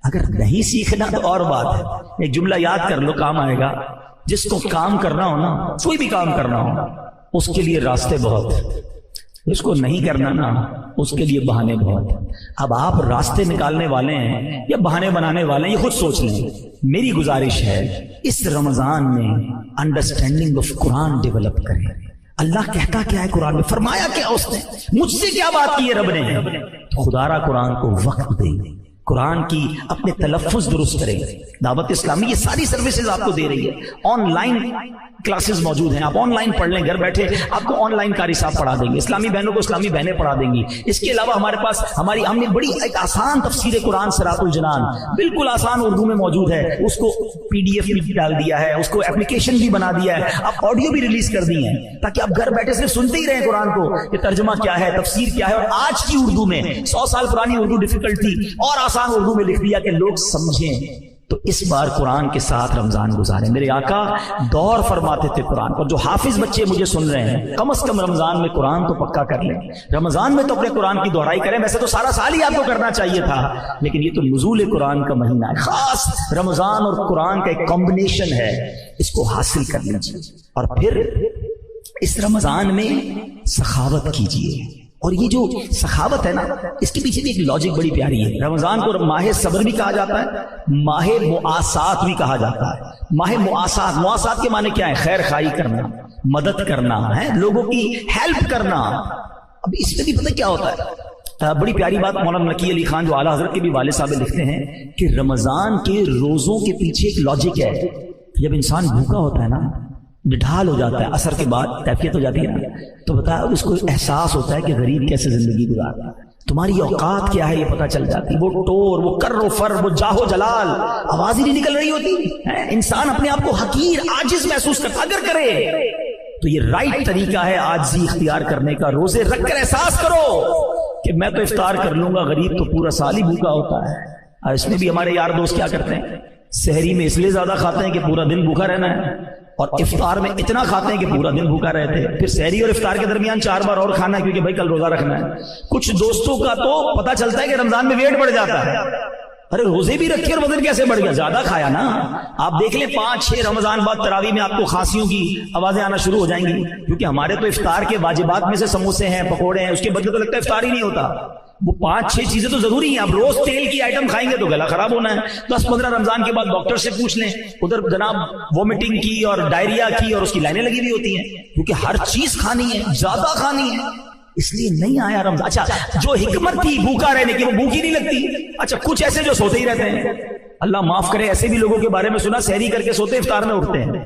اگر نہیں سیکھنا تو اور بات ہے. ایک جملہ یاد کر لو, کام آئے گا. جس کو کام کرنا ہو نا, کوئی بھی کام کرنا ہو, اس کے لیے راستے بہت, جس کو نہیں کرنا نا اس کے لیے بہانے بہت. اب آپ راستے نکالنے والے ہیں یا بہانے بنانے والے ہیں, یہ خود سوچ لیں. میری گزارش ہے اس رمضان میں انڈرسٹینڈنگ آف قرآن ڈیولپ کریں. اللہ کہتا کیا ہے قرآن میں, فرمایا کیا اس نے, مجھ سے کیا بات کی ہے رب نے. تو خدا را قرآن کو وقت دیں, قرآن کی اپنے تلفظ درست کریں. دعوت اسلامی یہ ساری سروسز آپ کو دے رہی ہے. آن لائن کلاسز موجود ہیں, آپ آن لائن پڑھ لیں گھر بیٹھے. آپ کو آن لائن قاری صاحب پڑھا دیں گے, اسلامی بہنوں کو اسلامی بہنیں پڑھا دیں گی. اس کے علاوہ ہمارے پاس ہم نے بڑی ایک آسان تفسیر قرآن صراط الجنان بالکل آسان اردو میں موجود ہے. اس کو PDF بھی ڈال دیا ہے, اس کو اپلیکیشن بھی بنا دیا ہے, آپ آڈیو بھی ریلیز کر دی ہیں تاکہ آپ گھر بیٹھے صرف سنتے ہی رہیں قرآن کو کہ ترجمہ کیا ہے, تفسیر کیا ہے. اور آج کی اردو میں 100 سال پرانی اردو ڈیفیکلٹ تھی, اور آسان اردو میں لکھ دیا کہ لوگ سمجھیں. تو اس بار قرآن کے ساتھ رمضان گزاریں. میرے آقا دور فرماتے تھے قرآن پر. جو حافظ بچے مجھے سن رہے ہیں, کم از کم رمضان میں قرآن تو پکا کر لیں. رمضان میں تو اپنے قرآن کی دہرائی کریں. ویسے تو سارا سال ہی آپ کو کرنا چاہیے تھا, لیکن یہ تو نزول قرآن کا مہینہ ہے. خاص رمضان اور قرآن کا ایک کمبینیشن ہے, اس کو حاصل کر لیجیے. اور پھر اس رمضان میں سخاوت کیجیے. اور یہ جو سخاوت ہے نا, اس کے پیچھے بھی ایک لاجک بڑی پیاری ہے. رمضان کو ماہ صبر بھی کہا جاتا ہے, ماہ مواسات بھی کہا جاتا ہے. ماہ مواسات کے معنی کیا ہے؟ خیر خواہی کرنا, مدد کرنا ہے, لوگوں کی ہیلپ کرنا. اب اس میں بھی پتہ کیا ہوتا ہے, بڑی پیاری بات مولانا نقی علی خان جو اعلیٰ حضرت کے بھی والد صاحب لکھتے ہیں کہ رمضان کے روزوں کے پیچھے ایک لاجک ہے. جب انسان بھوکا ہوتا ہے نا, ڈھال ہو جاتا ہے, اثر کے بعد کیفیت ہو جاتی ہے, تو بتایا اس کو احساس ہوتا ہے کہ غریب کیسے زندگی گزارتا ہے, تمہاری اوقات کیا ہے یہ پتہ چل جاتی. وہ ٹور, وہ کر و فر, وہ جاہو جلال, آواز ہی نہیں نکل رہی ہوتی. انسان اپنے آپ کو حقیر, عاجز محسوس کرتا. اگر کرے تو یہ رائٹ طریقہ ہے عاجزی اختیار کرنے کا. روزے رکھ کر احساس کرو کہ میں تو افطار کر لوں گا, غریب تو پورا سال ہی بھوکا ہوتا ہے. اور اس میں بھی ہمارے یار دوست کیا کرتے ہیں, سحری میں اس لیے زیادہ کھاتے ہیں کہ پورا دن بھوکا رہنا ہے, اور افطار میں اتنا کھاتے ہیں کہ پورا دن بھوکا رہتے ہیں. پھر سحری اور افطار کے درمیان 4 بار اور کھانا ہے کیونکہ بھائی کل روزہ رکھنا ہے. کچھ دوستوں کا تو پتہ چلتا ہے کہ رمضان میں ویٹ بڑھ جاتا ہے. ارے روزے بھی رکھے اور وزن کیسے بڑھ گیا؟ زیادہ کھایا نا. آپ دیکھ لیں 5-6 رمضان بعد تراویح میں آپ کو کھانسیوں کی آوازیں آنا شروع ہو جائیں گی, کیونکہ ہمارے تو افطار کے واجبات میں سے سموسے ہیں, پکوڑے ہیں, اس کے بدلے تو لگتا ہے افطار ہی نہیں ہوتا. وہ 5-6 چیزیں تو ضروری ہیں. آپ روز تیل کی آئٹم کھائیں گے تو گلا خراب ہونا ہے. 10-15 رمضان کے بعد ڈاکٹر سے پوچھ لیں, ادھر جناب وومٹنگ کی اور ڈائریا کی اور اس کی لائنیں لگی ہوئی ہوتی ہیں, کیونکہ ہر چیز کھانی ہے, زیادہ کھانی ہے, اس لیے نہیں آیا رمضان. اچھا جو حکمت تھی بھوکا رہنے کی, وہ بھوک ہی نہیں لگتی. اچھا کچھ ایسے جو سوتے ہی رہتے ہیں, اللہ معاف کرے, ایسے بھی لوگوں کے بارے میں سنا سحری کر کے سوتے, افطار میں اٹھتے ہیں.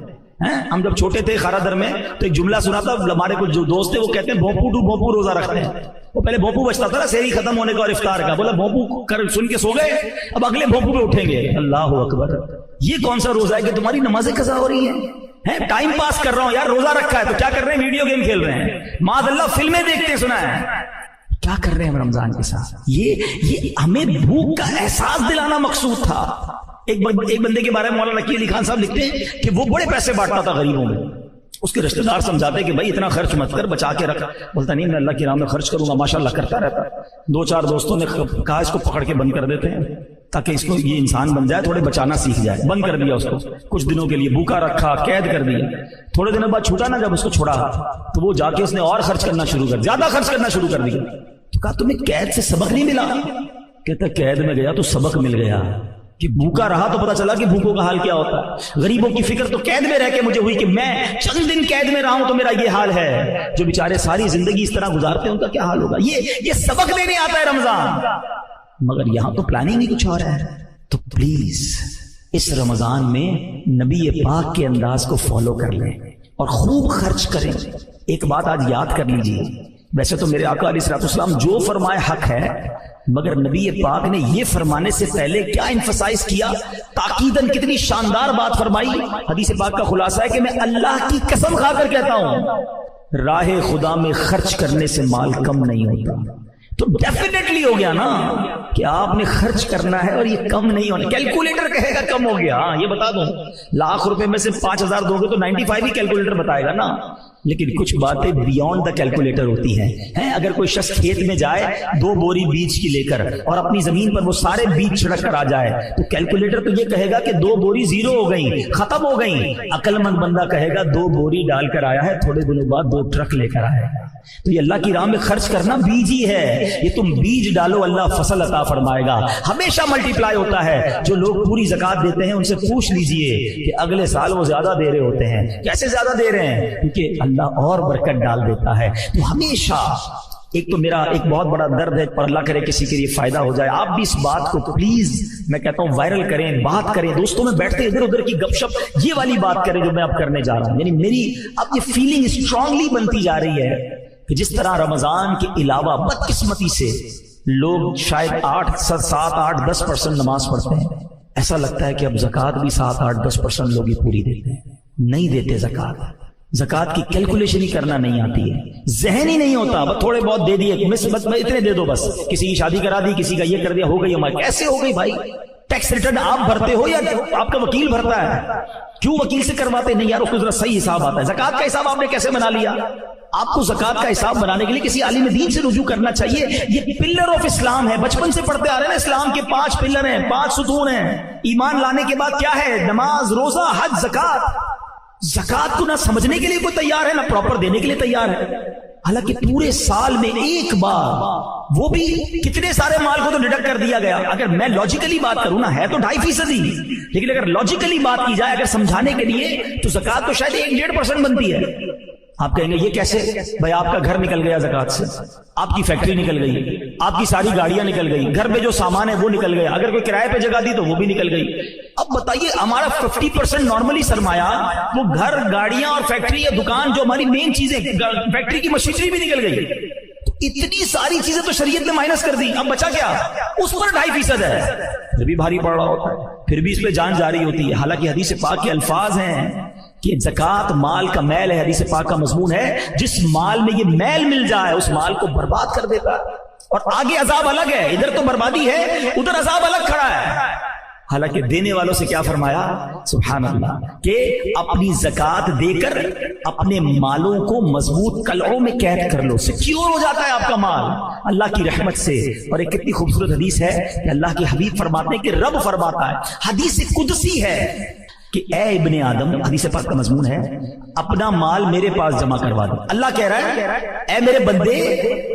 ہم جب چھوٹے تھے خارا در میں تو ایک جملہ سنا تھا, ہمارے کچھ جو دوست تھے وہ کہتے ہیں بھوپو ٹو بھوپو روزہ رکھتے ہیں. وہ پہلے بھوپو بچتا تھا نا سحری ختم ہونے کا اور افطار کا, بولا بھوپو کر سن کے سو گئے, اب اگلے بھوپو پہ اٹھیں گے. اللہ اکبر, یہ کون سا روزہ ہے کہ تمہاری نمازیں قضا ہو رہی ہیں؟ ٹائم پاس کر رہا ہوں یار, روزہ رکھا ہے تو کیا کر رہے ہیں؟ ویڈیو گیم کھیل رہے ہیں, معاذ اللہ فلمیں دیکھتے ہیں, سنا ہے کیا کر رہے ہیں ہم رمضان کے ساتھ؟ یہ ہمیں بھوک کا احساس دلانا مقصود تھا. ایک بندے کے بارے میں مولانا نقی علی خان صاحب لکھتے ہیں کہ وہ بڑے پیسے بانٹتا تھا غریبوں میں. اس کے رشتہ دار سمجھاتے کہ بھائی اتنا خرچ مت کر, بچا کے رکھ. بولتا نہیں, میں اللہ کی راہ میں خرچ کروں گا. ماشاءاللہ کرتا رہتا. 2-4 دوستوں نے کہا اس کو پکڑ کے بند کر دیتے ہیں تاکہ اس کو یہ انسان بن جائے, تھوڑے بچانا سیکھ جائے. بند کر دیا اس کو, کچھ دنوں کے لیے بھوکا رکھا, قید کر دیا. تھوڑے دنوں بعد چھوٹا نا, جب اس کو چھوڑا تو وہ جا کے اس نے اور خرچ کرنا شروع کر, زیادہ خرچ کرنا شروع کر دیا. تو کہا تمہیں قید سے سبق نہیں ملا؟ کہتا قید میں گیا تو سبق مل گیا کہ بھوکا رہا تو پتا چلا کہ بھوکوں کا حال کیا ہوتا ہے. غریبوں کی فکر تو قید میں رہ کے مجھے ہوئی کہ میں چند دن قید میں رہا ہوں تو میرا یہ حال ہے. جو بیچارے ساری زندگی اس طرح گزارتے ہیں ان کا کیا حال ہوگا. یہ سبق دینے آتا ہے رمضان. مگر یہاں تو پلاننگ ہی کچھ اور ہے. تو پلیز اس رمضان میں نبی پاک کے انداز کو فالو کر لیں اور خوب خرچ کریں. ایک بات آج یاد کر لیجیے، ویسے تو میرے آقا علیہ الصلوۃ والسلام جو فرمائے حق ہے، مگر نبی پاک نے یہ فرمانے سے پہلے کیا ایمفسائز کیا، تاکیداً کتنی شاندار بات فرمائی. حدیث پاک کا خلاصہ ہے کہ میں اللہ کی قسم کھا کر کہتا ہوں، راہ خدا میں خرچ کرنے سے مال کم نہیں ہوتا. تو ڈیفینیٹلی ہو گیا نا کہ آپ نے خرچ کرنا ہے اور یہ کم نہیں ہونا. کیلکولیٹر کہے گا کم ہو گیا، ہاں یہ بتا دوں، لاکھ روپے میں سے 5,000 دو گے تو 95 ہی کیلکولیٹر بتائے گا نا. لیکن کچھ باتیں بیونڈ دا کیلکولیٹر ہوتی ہیں. اگر کوئی شخص کھیت میں جائے 2 بوری بیج کی لے کر اور اپنی زمین پر وہ سارے بیج چھڑک کر آ جائے تو کیلکولیٹر تو یہ کہے گا کہ 2 بوری زیرو ہو گئی، ختم ہو گئی. عقل مند بندہ کہے گا 2 بوری ڈال کر آیا ہے، تھوڑے دنوں بعد 2 ٹرک لے کر آئے گا. تو یہ اللہ کی راہ میں خرچ کرنا بیج ہی ہے. یہ تم بیج ڈالو، اللہ فصل عطا فرمائے گا، ہمیشہ ملٹی پلائی ہوتا ہے. جو لوگ پوری زکات دیتے ہیں ان سے پوچھ لیجئے کہ اگلے سال وہ زیادہ دے رہے ہوتے ہیں. کیسے زیادہ دے رہے ہیں؟ کیونکہ اللہ اور برکت ڈال دیتا ہے. تو ہمیشہ ایک تو میرا ایک بہت بڑا درد ہے، پر اللہ کرے کسی کے لیے فائدہ ہو جائے. آپ بھی اس بات کو پلیز میں کہتا ہوں وائرل کریں، بات کریں، دوستوں میں بیٹھتے ادھر ادھر کی گپ شپ یہ والی بات کریں جو میں اب کرنے جا رہا ہوں. یعنی میری اب یہ فیلنگ اسٹرانگلی بنتی جا رہی ہے کہ جس طرح رمضان کے علاوہ بدقسمتی سے لوگ شاید 8, 7, 8, 10% نماز پڑھتے ہیں، ایسا لگتا ہے کہ اب زکوٰۃ بھی 7, 8, 10% لوگ ہی پوری دیتے ہیں. نہیں دیتے زکوٰۃ. زکوٰۃ کی کیلکولیشن ہی کرنا نہیں آتی ہے، ذہن ہی نہیں ہوتا. بس تھوڑے بہت دے دیے، بس اتنے دے دو، بس کسی کی شادی کرا دی، کسی کا یہ کر دیا، ہو گئی ہماری. کیسے ہو گئی بھائی؟ ٹیکس ریٹرن آپ بھرتے ہو یا آپ کا وکیل بھرتا ہے؟ کیوں وکیل سے کرواتے نہیں یار؟ اس کو ذرا صحیح حساب آتا ہے. زکوٰۃ کا حساب آپ نے کیسے بنا لیا؟ آپ کو زکوٰۃ کا حساب بنانے کے لیے کسی عالم دین سے رجوع کرنا چاہیے. یہ پلر آف اسلام ہے، بچپن سے پڑھتے آ رہے ہیں نا. اسلام کے 5 پلر ہیں، 5 ستون ہیں. ایمان لانے کے بعد کیا ہے؟ نماز، روزہ، حج، زکوٰۃ. زکوٰۃ کو نہ سمجھنے کے لیے کوئی تیار ہے، نہ پراپر دینے کے لیے تیار ہے. حالانکہ پورے سال میں ایک بار، وہ بھی کتنے سارے مال کو تو ڈیڈکٹ کر دیا گیا. اگر میں لاجیکلی بات کروں نا، ہے تو 2.5%، لیکن اگر لاجیکلی بات کی جائے، اگر سمجھانے کے لیے، تو زکوٰۃ تو شاید 1-1.5% بنتی ہے. آپ کہیں گے یہ کیسے بھائی؟ آپ کا گھر نکل گیا زکوٰۃ سے، آپ کی فیکٹری نکل گئی، آپ کی ساری گاڑیاں نکل گئی، گھر میں جو سامان ہے وہ نکل گیا، اگر کوئی کرائے پہ جگہ دی تو وہ بھی نکل گئی. اب بتائیے ہمارا 50% نارملی سرمایہ وہ گھر، گاڑیاں اور فیکٹری یا دکان جو ہماری مین چیزیں، فیکٹری کی مشینری بھی نکل گئی. تو اتنی ساری چیزیں تو شریعت نے مائنس کر دی. اب بچا کیا؟ اس پر 2.5% ہے. پھر بھی بھاری پڑ رہا ہوتا ہے، پھر بھی اس پہ جان جاری ہوتی ہے. حالانکہ حدیث پاک کے الفاظ ہیں کہ زکوٰۃ مال کا میل ہے. حدیث پاک کا مضمون ہے جس مال میں یہ میل مل جائے اس مال کو برباد کر دیتا ہے. اور آگے عذاب الگ ہے، ادھر تو بربادی ہے، ادھر عذاب الگ کھڑا ہے. حالانکہ دینے والوں سے کیا فرمایا؟ سبحان اللہ، کہ اپنی زکوٰۃ دے کر اپنے مالوں کو مضبوط قلعوں میں قید کر لو، سیکیور ہو جاتا ہے آپ کا مال اللہ کی رحمت سے. اور ایک کتنی خوبصورت حدیث ہے کہ اللہ کے حبیب فرماتے ہیں کہ رب فرماتا ہے، حدیث قدسی ہے کہ اے ابن آدم، حدیث پاک کا مضمون ہے، اپنا مال میرے پاس جمع کروا دے. اللہ کہہ رہا ہے اے میرے بندے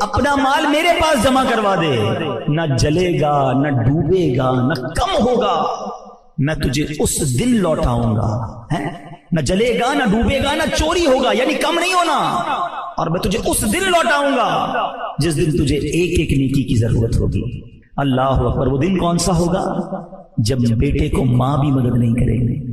اپنا مال میرے پاس جمع کروا دے، نہ جلے گا، نہ ڈوبے گا، نہ کم ہوگا. میں تجھے اس دن لوٹاؤں گا، نہ جلے گا، نہ ڈوبے گا، نہ چوری ہوگا، یعنی کم نہیں ہونا. اور میں تجھے اس دن لوٹاؤں گا جس دن تجھے ایک ایک نیکی کی ضرورت ہوگی. اللہ اکبر. وہ دن کون سا ہوگا؟ جب بیٹے کو ماں بھی مدد نہیں کرے گی،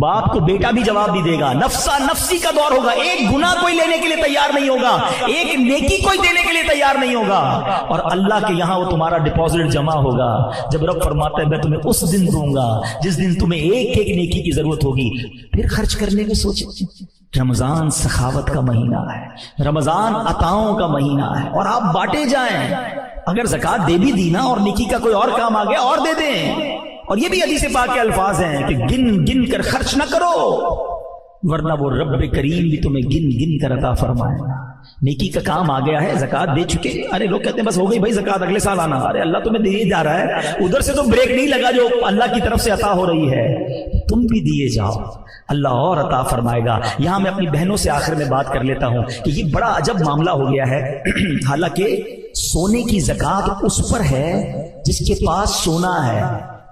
باپ کو بیٹا بھی جواب نہیں دے گا. نفسا نفسی کا دور ہوگا. ایک گناہ کوئی لینے کے لیے تیار نہیں ہوگا، ایک نیکی کوئی دینے کے لیے تیار نہیں ہوگا. اور اللہ کے یہاں وہ تمہارا ڈپازٹ جمع ہوگا. جب رب فرماتا ہے میں تمہیں اس دن دوں گا جس دن تمہیں ایک ایک نیکی کی ضرورت ہوگی. پھر خرچ کرنے میں سوچیں. رمضان سخاوت کا مہینہ ہے، رمضان عطاؤں کا مہینہ ہے، اور آپ بانٹے جائیں. اگر زکوٰۃ دے بھی دی نا اور نیکی کا کوئی اور کام آ گیا اور دے دیں. اور یہ بھی حدیث پاک کے الفاظ ہیں کہ گن گن کر خرچ نہ کرو ورنہ وہ رب کریم بھی تمہیں گن گن کر عطا فرمائے گا. نیکی کا کام آ گیا ہے، زکوٰۃ دے چکے. ارے لوگ کہتے ہیں بس ہو گئی بھائی زکوٰۃ، اگلے سال آنا. ارے اللہ تمہیں دیے جا رہا ہے، ادھر سے تو بریک نہیں لگا جو اللہ کی طرف سے عطا ہو رہی ہے. تم بھی دیے جاؤ، اللہ اور عطا فرمائے گا. یہاں میں اپنی بہنوں سے آخر میں بات کر لیتا ہوں کہ یہ بڑا عجب معاملہ ہو گیا ہے. حالانکہ سونے کی زکوٰۃ اس پر ہے جس کے پاس سونا ہے،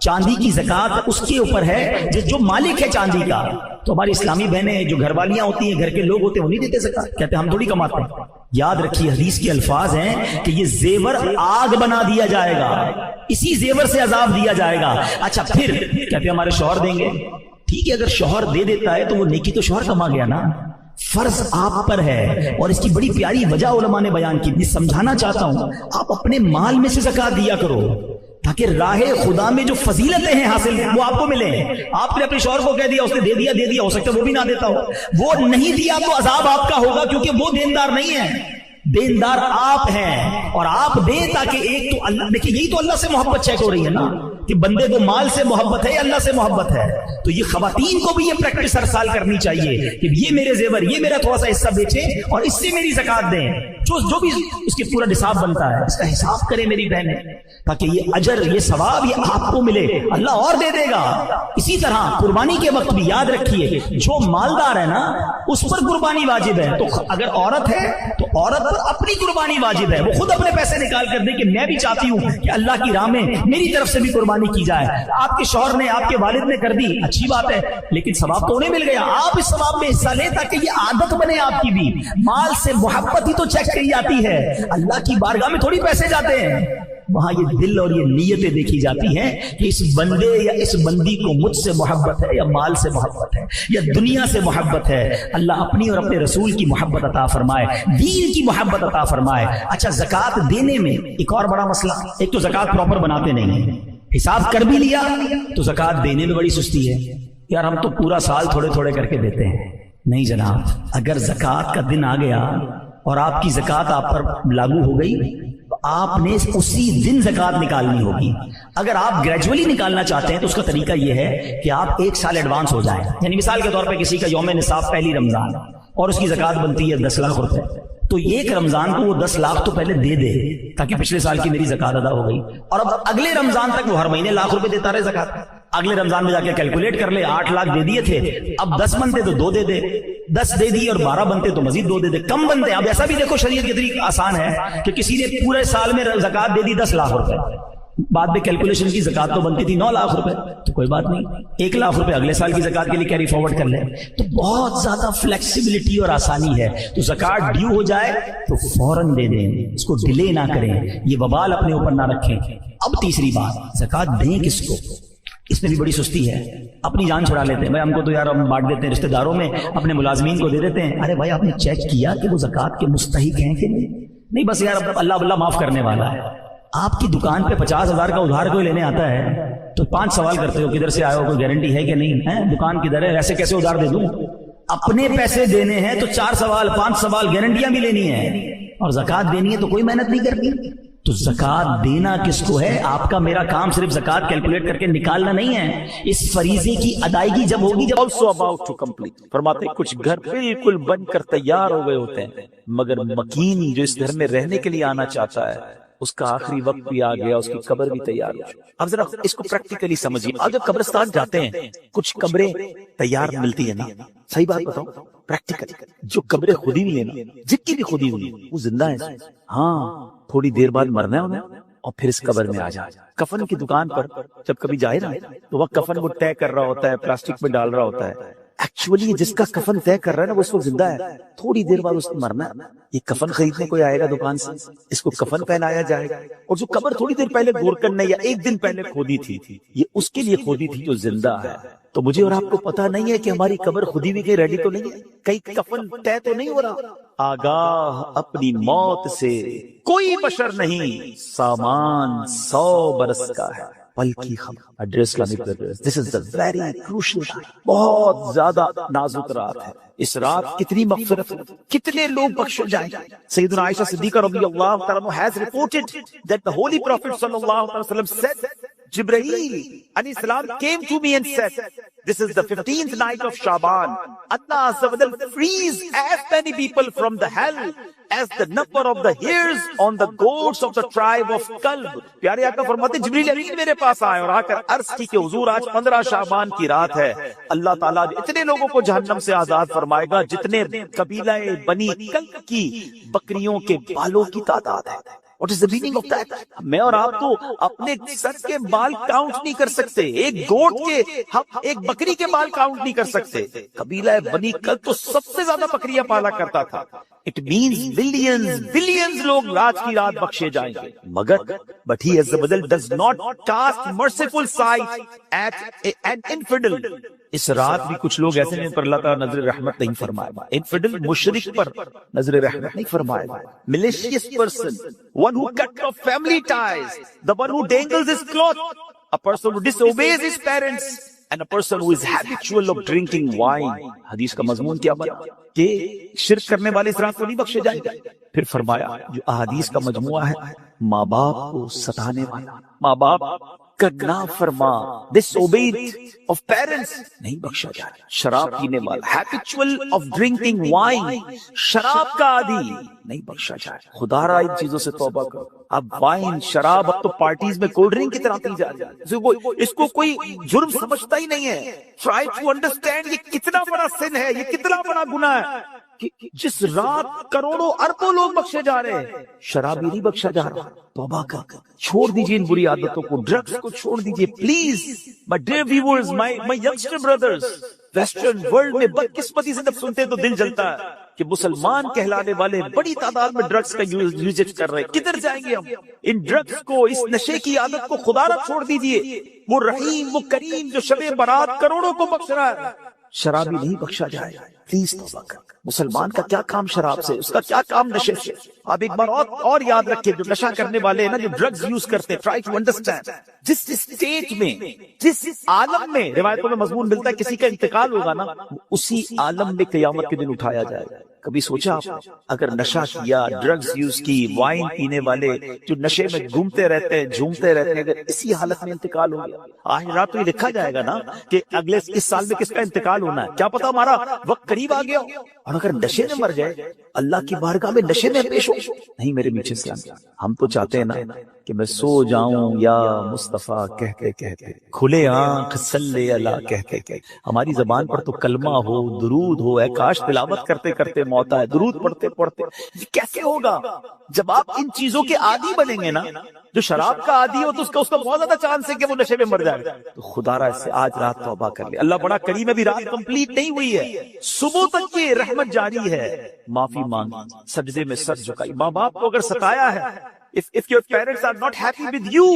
چاندی کی زکوٰۃ اس کے اوپر ہے جو مالک ہے چاندی کا. تو ہماری اسلامی بہنیں جو گھر والیاں ہوتی ہیں، گھر کے لوگ ہوتے ہیں، وہ نہیں دیتے زکوٰۃ. کہتے ہیں ہم تھوڑی کماتے ہیں. یاد رکھیے حدیث کے الفاظ ہیں کہ یہ زیور آگ بنا دیا جائے گا، اسی زیور سے عذاب دیا جائے گا۔ اچھا پھر کہتے ہیں ہمارے شوہر دیں گے، ٹھیک ہے اگر شوہر دے دیتا ہے تو وہ نیکی تو شوہر کما گیا نا، فرض آپ پر ہے۔ اور اس کی بڑی پیاری وجہ علماء نے بیان کی، میں سمجھانا چاہتا ہوں، آپ اپنے مال میں سے زکوٰۃ دیا کرو تاکہ راہ خدا میں جو فضیلتیں ہیں حاصل وہ آپ کو ملیں۔ آپ نے اپنے شوہر کو کہہ دیا، اس نے دے دیا، ہو سکتا ہے وہ بھی نہ دیتا ہو، وہ نہیں دیا تو عذاب آپ کا ہوگا، کیونکہ وہ دیندار نہیں ہے، دیندار آپ ہیں، اور آپ دیں تاکہ ایک تو اللہ، دیکھیں یہی تو اللہ سے محبت چیک ہو رہی ہے نا، کہ بندے کو مال سے محبت ہے یا اللہ سے محبت ہے۔ تو یہ خواتین کو بھی یہ پریکٹس ہر سال کرنی چاہیے کہ یہ میرے زیور، یہ میرا تھوڑا سا حصہ بیچیں اور اس سے میری زکوٰۃ دیں، جو بھی اس کے پورا نصاب بنتا ہے اس کا حساب کریں میری بہنیں، تاکہ یہ اجر، یہ ثواب یہ آپ کو ملے، اللہ اور دے دے گا۔ اسی طرح قربانی کے وقت بھی یاد رکھیے، جو مالدار ہے نا اس پر قربانی واجب ہے، تو اگر عورت ہے تو عورت پر اپنی قربانی واجب ہے، وہ خود اپنے پیسے نکال کر دے کہ میں بھی چاہتی ہوں کہ اللہ کی راہ میں میری طرف سے بھی قربانی کی جائے۔ آپ کے شوہر نے، آپ کے والد نے کر دی، اچھی بات ہے، لیکن ثواب تو انہیں مل گیا، آپ اس ثواب میں حصہ لیں تاکہ یہ عادت بنے آپ کی بھی۔ مال سے محبت ہی تو چیک کی جاتی ہے، اللہ کی بارگاہ میں تھوڑی پیسے جاتے ہیں، وہاں یہ دل اور یہ نیتیں دیکھی جاتی ہیں کہ اس بندے یا اس بندی کو مجھ سے محبت ہے یا مال سے محبت ہے یا دنیا سے محبت ہے۔ اللہ اپنی اور اپنے رسول کی محبت عطا فرمائے، دین کی محبت عطا فرمائے۔ اچھا زکوٰۃ دینے میں ایک اور بڑا مسئلہ، ایک تو زکوٰۃ پراپر بناتے نہیں ہیں، حساب کر بھی لیا تو زکوٰۃ دینے میں بڑی سستی ہے، یار ہم تو پورا سال تھوڑے تھوڑے کر کے دیتے ہیں۔ نہیں جناب، اگر زکوٰۃ کا دن آ گیا اور آپ کی زکوٰۃ آپ پر لاگو ہو گئی تو آپ نے اسی دن زکوٰۃ نکالنی ہوگی۔ اگر آپ گریجولی نکالنا چاہتے ہیں تو اس کا طریقہ یہ ہے کہ آپ 1 سال ایڈوانس ہو جائیں، یعنی مثال کے طور پہ کسی کا یوم نصاب پہلی رمضان اور اس کی زکوٰۃ بنتی ہے 10 لاکھ روپے، تو ایک رمضان کو وہ 10 لاکھ تو پہلے دے دے تاکہ پچھلے سال کی میری زکوٰۃ ادا ہو گئی، اور اب اگلے رمضان تک وہ ہر مہینے لاکھ روپے دیتا رہے زکوٰۃ۔ اگلے رمضان میں جا کے کیلکولیٹ کر لے، 8 لاکھ دے دیے تھے، اب 10 بنتے تو 2 دے دے، 10 دے دی اور 12 بنتے تو مزید 2 دے دے، کم بنتے۔ اب ایسا بھی دیکھو شریعت کے طریقے آسان ہے کہ کسی نے پورے سال میں زکوٰۃ دے دی 10 لاکھ روپے، بعد میں کیلکولیشن کی زکوٰۃ تو بنتی تھی 9 لاکھ روپے، تو کوئی بات نہیں، 1 لاکھ روپے اگلے سال کی زکوٰۃ کے لیے کیری فارورڈ کر لیں۔ تو بہت زیادہ فلیکسیبلٹی اور آسانی ہے، تو زکوٰۃ ڈیو ہو جائے تو فوراً دے دیں، اس کو ڈیلے نہ کریں، یہ وبال اپنے اوپر نہ رکھیں۔ اب تیسری بات، زکوٰۃ دیں کس کو، اس میں بھی بڑی سستی ہے، اپنی جان چھڑا لیتے ہیں، بھائی ہم کو تو یار ہم بانٹ دیتے ہیں، رشتہ داروں میں اپنے ملازمین کو دے دیتے ہیں۔ ارے بھائی آپ نے چیک کیا کہ وہ زکوٰۃ کے مستحق ہیں کہ نہیں؟ بس یار اللہ معاف کرنے والا ہے۔ آپ کی دکان پہ 50,000 کا ادھار کوئی لینے آتا ہے تو 5 سوال کرتے ہو، کدھر سے آئے ہو، کوئی گارنٹی ہے کہ نہیں ہے، دکان کدھر ہے، ایسے کیسے ادھار دے دوں؟ اپنے پیسے دینے ہیں تو 4 سوال 5 سوال گارنٹیاں بھی لینی ہیں، اور زکوٰۃ دینی ہے تو کوئی محنت نہیں کرتی۔ تو زکوٰۃ دینا کس کو ہے؟ آپ کا میرا کام صرف زکوٰۃ کیلکولیٹ کر کے نکالنا نہیں ہے، اس فریضے کی ادائیگی جب ہوگی، جب also about to complete۔ فرماتے ہیں کچھ گھر بالکل بن کر تیار ہو گئے ہوتے ہیں، مگر مکین جو اس گھر میں رہنے کے لیے آنا چاہتا ہے اس کا آخری وقت بھی آ گیا، اس کی قبر بھی تیار ہو چکی۔ اب ذرا اس کو پریکٹیکلی سمجھیے، آپ جب قبرستان جاتے ہیں کچھ قبریں تیار ملتی ہیں نا، صحیح بات بتاؤ، پریکٹیکلی جو قبریں خودی ہوئی ہیں نا، جن کی بھی خودی ہوئی وہ زندہ ہیں، ہاں تھوڑی دیر بعد مرنا ہے انہیں اور پھر اس قبر میں آ جائے۔ کفن کی دکان پر جب کبھی جائے نا تو وہ کفن وہ طے کر رہا ہوتا ہے، پلاسٹک میں ڈال رہا ہوتا ہے، ایکچولی جس کا کفن طے کر رہا ہے نا وہ اس وقت زندہ ہے، تھوڑی دیر بعد اس کو مرنا ہے۔ یہ کفن خریدنے کوئی آئے گا دکان سے، اس کو کفن پہنایا جائے گا، اور جو قبر تھوڑی دیر پہلے گورکن نے یا 1 دن پہلے کھودی تھی، یہ اس کے لیے کھودی تھی جو زندہ ہے۔ تو مجھے اور آپ کو پتا نہیں ہے کہ ہماری قبر خودی ہوئی کہیں ریڈی تو نہیں ہے، کہیں کفن طے تو نہیں ہو رہا۔ آگاہ اپنی موت سے کوئی بشر نہیں، سامان 100 برس کا ہے، بلکہ address this is the very crucial time, بہت زیادہ نازک رات ہے۔ اس رات کتنی مغفرت، کتنے لوگ بخشے جائیں۔ سیدنا عائشہ صدیقہ رضی اللہ تعالیٰ عنہ has reported that the holy prophet sallallahu alaihi wasallam said, Jibreel alayhi salam came to me and said, this is the 15th night of Shaban. Allah Azza wa Jalla frees as many people from the hell as the number of the hairs on the goats of the tribe of Kalb. پیارے آقا فرماتے ہیں جبریل امین میرے پاس آئے اور آ کر عرض کی کہ حضور آج 15 شعبان کی رات ہے، اللہ تعالیٰ اتنے لوگوں کو جہنم سے آزاد فرمائے گا جتنے قبیلہ بنی کلب کی بکریوں کے بالوں کی تعداد ہے۔ What is the meaning of that؟ میں اور آپ تو اپنے سر کے بال کاؤنٹ نہیں کر سکتے، ایک گوٹ کے، ایک بکری کے بال کاؤنٹ نہیں کر سکتے۔ قبیلہ بنی کلب تو سب سے زیادہ بکریاں پالا کرتا تھا، It means billions لوگ آج کی رات بخشے جائیں گے. مگر but he Azza wa Jal does not cast merciful sight at an infidel. اس رات بھی کچھ لوگ ایسے ہیں جن پر اللہ تعالیٰ نظر رحمت نہیں فرمائے گا. انفیڈل مشرک پر نظر رحمت نہیں فرمائے گا. malicious person, one who cut off family ties, the one who dangles his cloth, a person who disobeys his parents, and a person who is habitual of drinking wine. حدیث کا مضمون کیا بنا کہ شرک کرنے والے اس رات کو نہیں بخشے جائیں گے. پھر فرمایا جو احادیث کا مجموعہ ہے ماں باپ کو ستانے والا, ماں باپ کا نافرما, disobeyed of parents, نہیں بخشا جائے. شراب پینے والا, habitual of drinking wine, شراب کا عادی, نہیں بخشا جائے. خدا را ان چیزوں سے توبہ کرو. اب وائن, شراب اب تو پارٹیز میں کولڈ ڈرنک کی طرح پی جا رہی ہے. اس کو کوئی جرم سمجھتا ہی نہیں ہے. Try to understand یہ کتنا بڑا سن ہے, یہ کتنا بڑا گناہ ہے کہ جس رات کروڑوں اربوں لوگ بخشے جا رہے ہیں, شرابی نہیں بخشا جا رہا. توبہ کر, چھوڑ دیجئے ان بری عادتوں کو, ڈرگز کو چھوڑ دیجئے please. My dear viewers, my youngster brothers, western world میں بدقسمتی سے جب سنتے تو دل جلتا ہے کہ مسلمان کہلانے والے بڑی تعداد میں ڈرگز کا یوزیج کر رہے ہیں. کدھر جائیں گے ہم؟ ان ڈرگز کو, اس نشے کی عادت کو خدا را چھوڑ دیجئے. وہ رحیم, وہ کریم جو شب برات کروڑوں کو بخش رہا ہے, شرابی نہیں بخشا جائے. پلیز توبہ کر. مسلمان کا کیا کام شراب سے, اس کا کیا کام نشے سے. آپ ایک بار اور یاد رکھیں, جو نشہ کرنے والے ہیں نا, جو ڈرگز یوز کرتے ہیں, ٹرائی ٹو انڈرسٹینڈ جس اسٹیج میں, جس عالم میں روایتوں میں مضمون ملتا ہے کسی کا انتقال ہوگا نا, اسی عالم میں قیامت کے دن اٹھایا جائے گا. کبھی سوچا آپ اگر نشہ کیا, ڈرگز یوز کی, وائن پینے والے جو نشے میں گھومتے رہتے ہیں, جھومتے رہتے ہیں, اگر اسی حالت میں انتقال ہو گیا, آج رات تو یہ لکھا جائے گا نا کہ اگلے اس سال میں کس کا انتقال ہونا ہے, کیا پتا ہمارا وقت قریب آ گیا ہو. اور اگر نشے میں مر جائے, اللہ کی بارگاہ میں نشے میں پیش ہو. نہیں میرے میٹھے اسلام, ہم تو چاہتے ہیں نا کہ میں سو جاؤں یا مصطفیٰ کہتے کہتے, کھلے آنکھ صلی اللہ کہتے کہتے. ہماری زبان پر تو کلمہ ہو, درود ہو, اے کاش تلاوت کرتے کرتے موت آئے, درود پڑھتے پڑھتے. یہ کیسے ہوگا جب آپ ان چیزوں کے عادی بنیں گے نا. جو شراب کا عادی ہو تو اس کا بہت زیادہ چانس ہے کہ وہ نشے میں مر جائے. تو خدا را اس سے آج رات توبہ کر لے. اللہ بڑا کریم ہے, بھی رات کمپلیٹ نہیں ہوئی ہے, صبح تک یہ رحمت جاری ہے. معافی مانگی, سجدے میں سر جھکائی. ماں باپ کو اگر ستایا ہے, if your parents are not happy with you,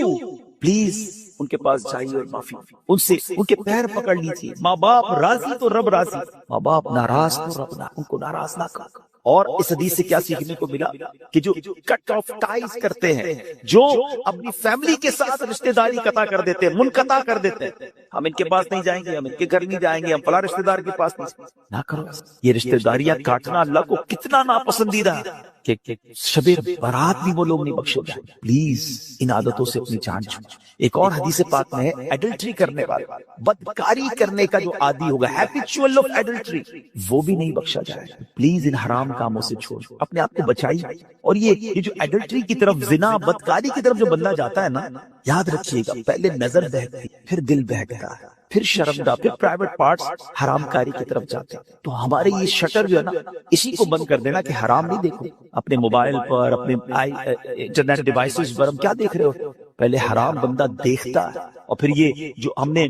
please ان کے پاس جائیے اور معافی, ان سے ان کے پیر پکڑ لیجیے. ماں باپ راضی تو رب راضی, ماں باپ ناراض تو رب ان کو ناراض نہ کر. اور اس حدیث سے کیا سیکھنے کو ملا کہ جو کٹ آف ٹائز کرتے ہیں, جو اپنی فیملی کے ساتھ رشتہ داری قطع کر دیتے ہیں, منقطع کر دیتے ہیں, ہم ان کے پاس نہیں جائیں گے, ہم ان کے گھر نہیں جائیں گے, ہم فلاں رشتہ دار کے پاس نہیں, نہ کرو. یہ رشتہ داریاں کاٹنا اللہ کو کتنا ناپسندیدہ ہے کہ شب برات بھی وہ لوگ نہیں بخشے جائیں. پلیز ان عادتوں سے اپنی جان چھوڑو. ایک اور حدیث پاک میں ہے, ایڈلٹری کرنے والا, بدکاری کرنے کا جو عادی ہوگا, ہیبچول آف ایڈلٹری, وہ بھی نہیں بخشا جائے. پلیز ان حرام کاموں سے چھوڑو, اپنے آپ کو بچائیے. اور یہ جو ایڈلٹری کی طرف, زنا, بدکاری کی طرف جو بندہ جاتا ہے نا, یاد رکھیے گا پہلے نظر بہکتی, پھر دل بہکتا ہے, پھر شرمگاہ, پھر پرائیویٹ پارٹس حرام کاری کی طرف جاتے ہیں. تو ہمارے یہ شٹر جو ہے نا, اسی کو بند کر دینا کہ حرام نہیں دیکھو. اپنے موبائل پر, اپنے انٹرنیٹ ڈیوائسز پر ہم کیا دیکھ رہے ہو, پہلے حرام بندہ دیکھتا ہے. اور پھر یہ جو ہم نے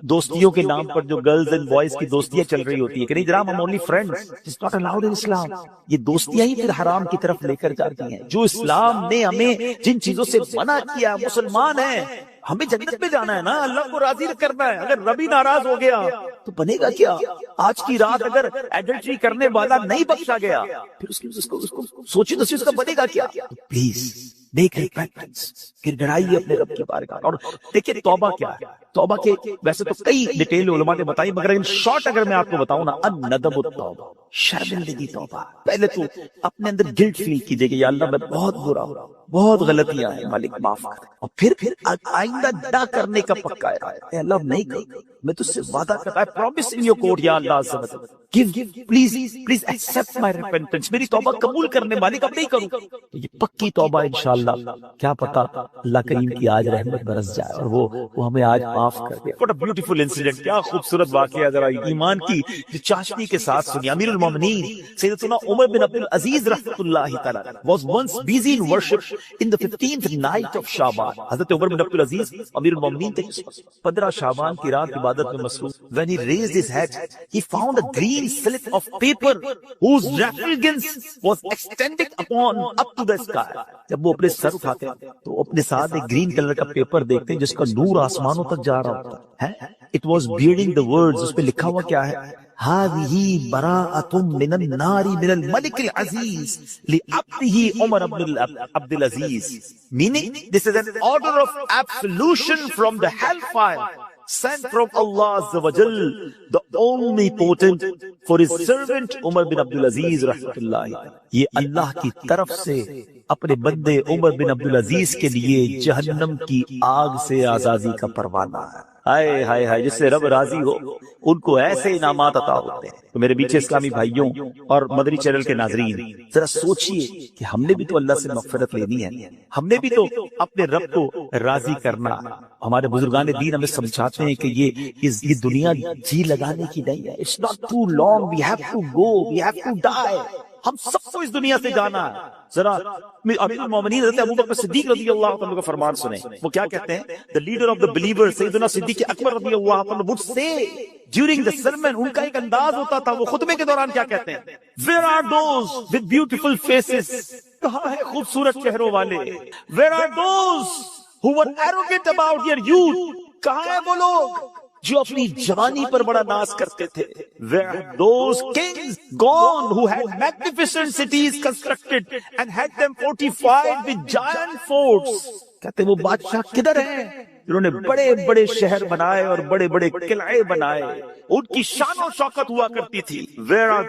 دوستیوں کے نام پر جو گرلز اینڈ بوائز کی دوستیاں چل رہی ہوتی ہے کہ نہیں جناب ہم only friends, it's not allowed in Islam. یہ دوستیاں ہی پھر حرام کی طرف لے کر جاتی ہیں. جو اسلام نے ہمیں جن چیزوں سے منع کیا, مسلمان ہیں, ہمیں جنت میں جانا ہے نا, اللہ کو راضی کرنا ہے. اگر ربی ناراض ہو گیا تو بنے گا کیا؟ آج کی رات اگر ایڈلٹری کرنے والا نہیں بخشا گیا, پھر اس کو سوچی تو اس کا بنے گا کیا؟ پلیز میک ریپینٹنس, پھر ڈرائیے اپنے رب کے بارگاہ. اور دیکھیے توبہ کیا ہے. توبہ کے ویسے تو کئی ڈیٹیل علماء نے بتائی, مگر ان شارٹ اگر میں آپ کو بتاؤں نا, الندم التوبہ, شرمندگی توبہ. پہلے تو اپنے اندر گلٹ فیل کیجئے کہ یا اللہ میں بہت برا ہوں, بہت غلطیاں ہیں, مالک معاف کر. اور پھر آئندہ نہ کرنے کا پکا ہے, اے اللہ نہیں کروں, میں تجھ سے وعدہ کرتا ہے, پرومس ان یور کورٹ یا اللہ عز و جل, give please accept my repentance, میری توبہ قبول کرنے مالک اب نہیں کروں. تو یہ پکی توبہ انشاءاللہ, کیا پتا اللہ کریم کی آج رحمت برس جائے اور وہ ہمیں آج معاف کر دیا. What a beautiful incident. کیا خوبصورت واقعہ. ذرا ایمان کی جو چاشنی کے ساتھ سنی. امیر المومنین سیدنا عمر بن عبد العزیز رحمۃ اللہ تعالی was once busy in worship in the 15th night of Shaban. حضرت عمر بن عبد العزیز امیر المومنین تھے. 15 شعبان کی رات عبادت میں مصروف. When he raised his head, he found a green slip of paper whose refulgence was extended upon up to the sky. جب وہ اپنے سر اٹھاتے ہیں تو اپنے ساتھ ایک گرین کلر کا پیپر دیکھتے ہیں جس کا نور آسمانوں تک جا رہا ہوتا ہے. It was bearing the words. اس پہ لکھا ہوا کیا ہے؟ هذه براءة من النار من الملك العزيز لعبده عمر بن عبد العزيز. Meaning, this is an order of absolution from the hellfire sent from Allah Azza wa Jal, the omnipotent, for his servant Umar bin Abdul Aziz rahmatullah. یہ اللہ کی طرف سے اپنے بندے عمر بن عبد العزیز کے لیے جہنم کی آگ سے آزادی کا پروانہ ہے. ہائے ہائے ہائے، جس سے رب راضی ہو ان کو ایسے انعامات عطا ہوتے ہیں. تو میرے پیچھے اسلامی بھائیوں اور مدنی چینل کے ناظرین، ذرا سوچئے کہ ہم نے بھی تو اللہ سے مغفرت لینی ہے، ہم نے بھی تو اپنے رب کو راضی کرنا. ہمارے بزرگان دین ہمیں سمجھاتے ہیں کہ یہ دنیا جی لگانے کی نہیں ہے. It's not too long, we have to go, we have to die. ہم سب کو اس دنیا سے جانا ہے. ذرا امیر المومنین حضرت ابوبکر صدیق رضی اللہ عنہ کا فرمان سنیں. وہ کیا کہتے ہیں؟ The leader of the believers سیدنا صدیق اکبر رضی اللہ عنہ would say during the sermon، ان کا ایک انداز ہوتا تھا، وہ خطبے کے دوران کیا کہتے ہیں؟ Where are those with beautiful faces؟ کہاں ہے خوبصورت چہروں والے؟ Where are those who were arrogant about their youth؟ کہاں ہیں وہ لوگ جو اپنی جوانی پر بڑا ناز کرتے تھے؟ Where are those kings gone who had magnificent cities constructed and had them fortified with giant forts؟ کہتے ہیں وہ بادشاہ کدھر ہیں جنہوں نے بڑے بڑے شہر بنائے اور بڑے بڑے قلعے بنائے، ان کی شان و شوکت ہوا کرتی تھی. Where are